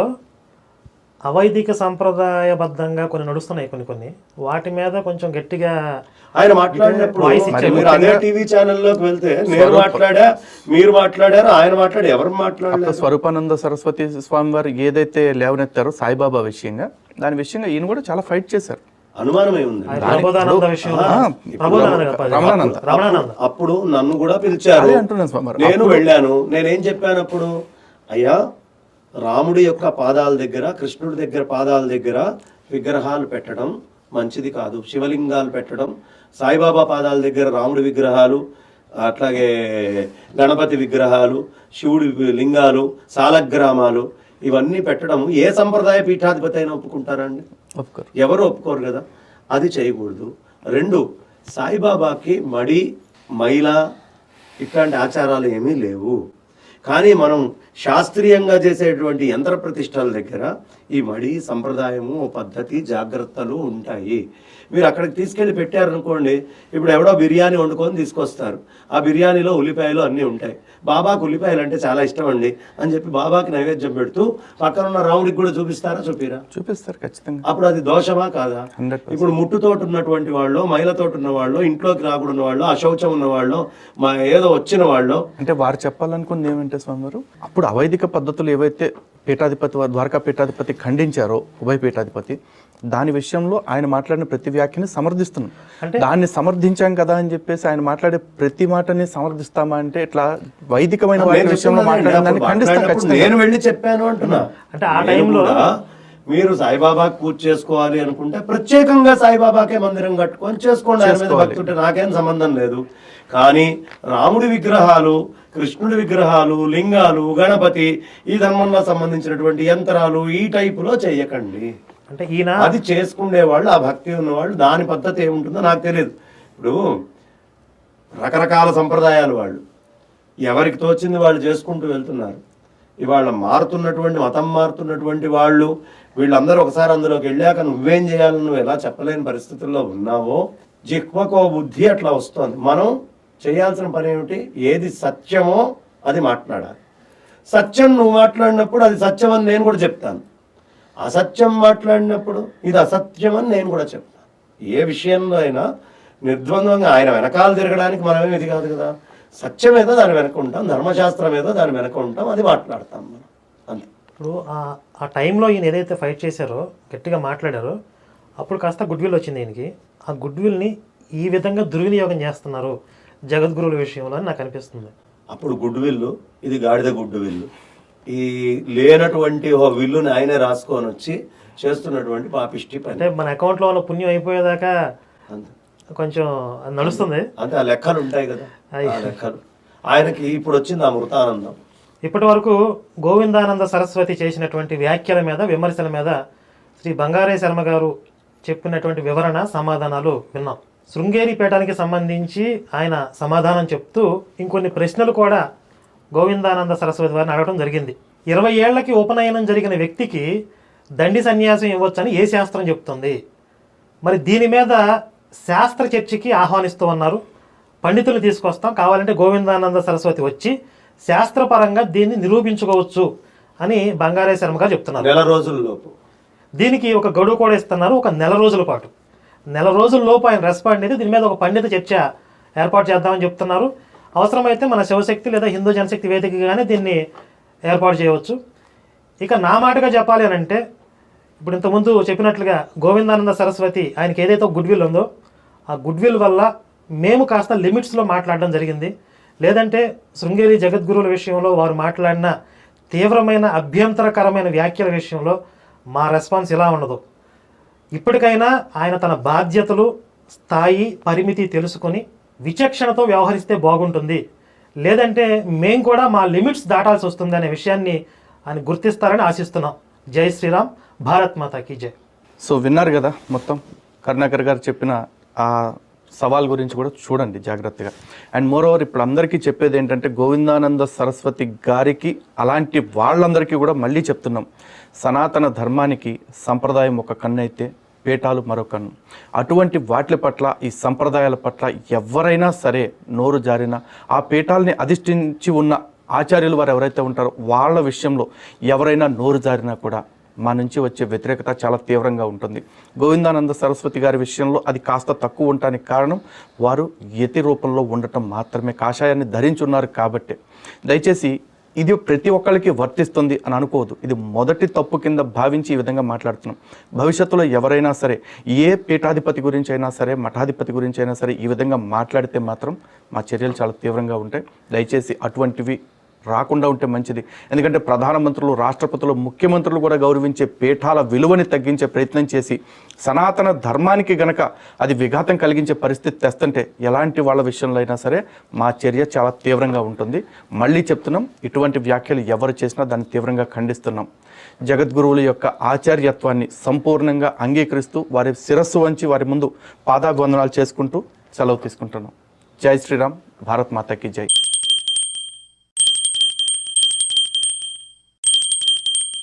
అవైదిక సంప్రదాయబద్ధంగా కొన్ని నడుస్తున్నాయి, కొన్ని వాటి మీద కొంచెం గట్టిగా ఆయన మాట్లాడినప్పుడు మీరు అదే టీవీ ఛానల్లోకి వెళ్తే నేను మాట్లాడా, మీరు మాట్లాడారు, ఆయన మాట్లాడి ఎవరు మాట్లాడారు? స్వరూపానంద సరస్వతి స్వామి వారు ఏదైతే లేవనెత్తారో సాయిబాబా విషయంగా, దాని విషయంగా ఈయన కూడా చాలా ఫైట్ చేశారు. అనుమానమే ఉంది. ప్రబోధానంద విషయంలో రమణానంద అప్పుడు నన్ను కూడా పిలిచారు, నేను వెళ్ళాను. నేనేం చెప్పాను అప్పుడు? అయ్యా, రాముడి యొక్క పాదాల దగ్గర, కృష్ణుడి దగ్గర పాదాల దగ్గర విగ్రహాలు పెట్టడం మంచిది కాదు. శివలింగాలు పెట్టడం, సాయిబాబా పాదాల దగ్గర రాముడి విగ్రహాలు, అట్లాగే గణపతి విగ్రహాలు, శివుడి లింగాలు, సాలగ్రామాలు ఇవన్నీ పెట్టడం ఏ సంప్రదాయ పీఠాధిపతి అయినా ఒప్పుకుంటారండి? ఎవరు ఒప్పుకోరు కదా. అది చేయకూడదు. 2, సాయిబాబాకి మడి, మైల ఇట్లాంటి ఆచారాలు ఏమీ లేవు. కానీ మనం శాస్త్రీయంగా చేసేటువంటి యంత్ర ప్రతిష్టల దగ్గర ఈ మడి, సంప్రదాయము, పద్ధతి, జాగ్రత్తలు ఉంటాయి. మీరు అక్కడికి తీసుకెళ్ళి పెట్టారనుకోండి, ఇప్పుడు ఎవడో బిర్యానీ వండుకొని తీసుకొస్తారు, ఆ బిర్యానీలో ఉల్లిపాయలు అన్నీ ఉంటాయి. బాబాకు ఉల్లిపాయలు అంటే చాలా ఇష్టం అండి అని చెప్పి బాబాకి నైవేద్యం పెడుతూ పక్కన ఉన్న రాముడికి కూడా చూపిస్తారా? చూపిస్తారు ఖచ్చితంగా. అప్పుడు అది దోషమా కాదా? ఇప్పుడు ముట్టుతోటి ఉన్నటువంటి వాళ్ళు, మైలతోటి ఉన్న వాళ్ళు, ఇంట్లోకి రాకుండా వాళ్ళు, అశౌచం ఉన్న వాళ్ళు, ఏదో వచ్చిన వాళ్ళు, అంటే వారు చెప్పాలనుకుంది ఏమంటే స్వామివారు అప్పుడు అవైదిక పద్ధతులు ఏవైతే పీఠాధిపతి ద్వారకా పీఠాధిపతి ఖండించారో, ఉభయ పీఠాధిపతి, దాని విషయంలో ఆయన మాట్లాడిన ప్రతి వ్యాఖ్యని సమర్థిస్తున్నాం. దాన్ని సమర్థించాం కదా అని చెప్పేసి ఆయన మాట్లాడే ప్రతి మాటని సమర్థిస్తామా అంటే ఇట్లా వైదికమైన విషయంలో మాట్లాడదాన్ని ఖండిస్తాం. నేను వెళ్ళి చెప్పాను అంటున్నా. అంటే ఆ టైంలో మీరు సాయిబాబాకి పూజ చేసుకోవాలి అనుకుంటే ప్రత్యేకంగా సాయిబాబాకే మందిరం కట్టుకొని చేసుకోండి, ఆయన మీద భక్తి ఉంటే నాకేం సంబంధం లేదు. కానీ రాముడి విగ్రహాలు, కృష్ణుడి విగ్రహాలు, లింగాలు, గణపతి, ఈ ధర్మంలో సంబంధించినటువంటి యంత్రాలు ఈ టైపులో చేయకండి. అంటే ఈయన అది చేసుకునే వాళ్ళు, ఆ భక్తి ఉన్నవాళ్ళు, దాని పద్ధతి ఏముంటుందో నాకు తెలియదు. ఇప్పుడు రకరకాల సంప్రదాయాలు వాళ్ళు ఎవరికి తోచింది వాళ్ళు చేసుకుంటూ వెళ్తున్నారు. ఇవాళ మతం మారుతున్నటువంటి వాళ్ళు వీళ్ళందరూ ఒకసారి అందులోకి వెళ్ళాక నువ్వేం చేయాలని నువ్వు ఎలా చెప్పలేని పరిస్థితుల్లో ఉన్నావో, జిహ్వకో బుద్ధి అట్లా వస్తుంది. మనం చేయాల్సిన పని ఏమిటి? ఏది సత్యమో అది మాట్లాడాలి. సత్యం నువ్వు మాట్లాడినప్పుడు అది సత్యం అని నేను కూడా చెప్తాను, అసత్యం మాట్లాడినప్పుడు ఇది అసత్యం అని నేను కూడా చెప్తాను. ఏ విషయంలో అయినా నిర్ద్వంద్వంగా ఆయన వెనకాల తిరగడానికి మనమేమి ఇది కాదు కదా. సత్యం ఏదో దాని వెనక ఉంటాం, ధర్మశాస్త్రం ఏదో దాని వెనక ఉంటాం, అది మాట్లాడతాం మనం అంతే. ఇప్పుడు ఆ టైంలో ఈయన ఏదైతే ఫైట్ చేశారో, గట్టిగా మాట్లాడారో, అప్పుడు కాస్త గుడ్ విల్ వచ్చింది ఈయనకి. ఆ గుడ్ విల్ని ఈ విధంగా దుర్వినియోగం చేస్తున్నారు జగద్గురువుల విషయంలో అని నాకు అనిపిస్తుంది. అప్పుడు గుడ్ విల్లు, ఇది గాడిద గుడ్ విల్లు. ఈ లేనటువంటి ఓ విల్లుని ఆయనే రాసుకొని వచ్చి చేస్తున్నటువంటి పాపిష్టి పని. అంటే మన అకౌంట్లో ఉన్న పుణ్యం అయిపోయేదాకా కొంచెం నడుస్తుంది. అంటే ఆ లెక్కలు ఉంటాయి కదా, ఆ లెక్కలు. ఆయనకి ఇప్పుడు వచ్చింది ఆ మృతానందం. ఇప్పటి వరకు గోవిందానంద సరస్వతి చేసినటువంటి వ్యాఖ్యల మీద, విమర్శల మీద శ్రీ బంగారే శర్మ గారు చెప్పినటువంటి వివరణ, సమాధానాలు విన్నాం. శృంగేరి పీఠానికి సంబంధించి ఆయన సమాధానం చెప్తూ ఇంకొన్ని ప్రశ్నలు కూడా గోవిందానంద సరస్వతి వారిని అడగడం జరిగింది. 20 ఏళ్లకి ఉపనయనం జరిగిన వ్యక్తికి దండి సన్యాసం ఇవ్వచ్చని ఏ శాస్త్రం చెప్తుంది? మరి దీని మీద శాస్త్ర చర్చకి ఆహ్వానిస్తూ ఉన్నారు. పండితులు తీసుకొస్తాం, కావాలంటే గోవిందానంద సరస్వతి వచ్చి శాస్త్రపరంగా దీన్ని నిరూపించుకోవచ్చు అని బంగారే శర్మ గారు చెప్తున్నారు. 1 నెల రోజుల్లోపు దీనికి ఒక గడువు కూడా ఇస్తున్నారు, ఒక 1 నెల రోజుల పాటు. 1 నెల రోజుల లోపు ఆయన రెస్పాండ్ అయితే దీని మీద ఒక పండిత చర్చ ఏర్పాటు చేద్దామని చెప్తున్నారు. అవసరమైతే మన శివశక్తి లేదా హిందూ జనశక్తి వేదికగానే దీన్ని ఏర్పాటు చేయవచ్చు. ఇక నా మాటగా చెప్పాలి అని అంటే, ఇప్పుడు ఇంతకుముందు చెప్పినట్లుగా గోవిందానంద సరస్వతి ఆయనకి ఏదైతే గుడ్ విల్ ఉందో ఆ గుడ్ విల్ వల్ల మేము కాస్త లిమిట్స్లో మాట్లాడడం జరిగింది. లేదంటే శృంగేరి జగద్గురువుల విషయంలో వారు మాట్లాడిన తీవ్రమైన అభ్యంతరకరమైన వ్యాఖ్యల విషయంలో మా రెస్పాన్స్ ఇలా ఉండదు. ఇప్పటికైనా ఆయన తన బాధ్యతలు, స్థాయి, పరిమితి తెలుసుకొని విచక్షణతో వ్యవహరిస్తే బాగుంటుంది. లేదంటే మేము కూడా మా లిమిట్స్ దాటాల్సి వస్తుంది అనే విషయాన్ని ఆయన గుర్తిస్తారని ఆశిస్తున్నాం. జై శ్రీరామ్, భారత్ మాతాకి జై. సో విన్నారు కదా మొత్తం కరుణాకర్ గారు చెప్పిన ఆ సవాల్ గురించి కూడా చూడండి జాగ్రత్తగా. అండ్ మోరోవర్ ఇప్పుడు అందరికీ చెప్పేది ఏంటంటే, గోవిందానంద సరస్వతి గారికి అలాంటి వాళ్ళందరికీ కూడా మళ్ళీ చెప్తున్నాం, సనాతన ధర్మానికి సంప్రదాయం ఒక కన్ను అయితే పీఠాలు మరో కన్ను. అటువంటి వాటి పట్ల, ఈ సంప్రదాయాల పట్ల ఎవరైనా సరే నోరు జారినా, ఆ పీఠాలని అధిష్ఠించి ఉన్న ఆచార్యులు వారు ఎవరైతే ఉంటారో వాళ్ళ విషయంలో ఎవరైనా నోరు జారినా కూడా మా నుంచి వచ్చే వ్యతిరేకత చాలా తీవ్రంగా ఉంటుంది. గోవిందానంద సరస్వతి గారి విషయంలో అది కాస్త తక్కువ ఉండటానికి కారణం వారు యతి రూపంలో ఉండటం మాత్రమే, కాషాయాన్ని ధరించున్నారు కాబట్టి. దయచేసి ఇది ప్రతి ఒక్కరికి వర్తిస్తుంది అని అనుకోవద్దు. ఇది మొదటి తప్పు కింద భావించి ఈ విధంగా మాట్లాడుతున్నాం. భవిష్యత్తులో ఎవరైనా సరే, ఏ పీఠాధిపతి గురించి అయినా సరే, మఠాధిపతి గురించి అయినా సరే ఈ విధంగా మాట్లాడితే మాత్రం మా చర్యలు చాలా తీవ్రంగా ఉంటాయి. దయచేసి అటువంటివి రాకుండా ఉంటే మంచిది. ఎందుకంటే ప్రధానమంత్రులు, రాష్ట్రపతులు, ముఖ్యమంత్రులు కూడా గౌరవించే పీఠాల విలువని తగ్గించే ప్రయత్నం చేసి సనాతన ధర్మానికి గనక అది విఘాతం కలిగించే పరిస్థితి తెస్తుంటే ఎలాంటి వాళ్ళ విషయంలో అయినా సరే మా చర్య చాలా తీవ్రంగా ఉంటుంది. మళ్ళీ చెప్తున్నాం, ఇటువంటి వ్యాఖ్యలు ఎవరు చేసినా దాన్ని తీవ్రంగా ఖండిస్తున్నాం. జగద్గురువుల యొక్క ఆచార్యత్వాన్ని సంపూర్ణంగా అంగీకరిస్తూ వారి శిరస్సు వంచి వారి ముందు పాదాభివందనాలు చేసుకుంటూ సెలవు తీసుకుంటున్నాం. జై శ్రీరామ్, భారత్ మాతాకి జై.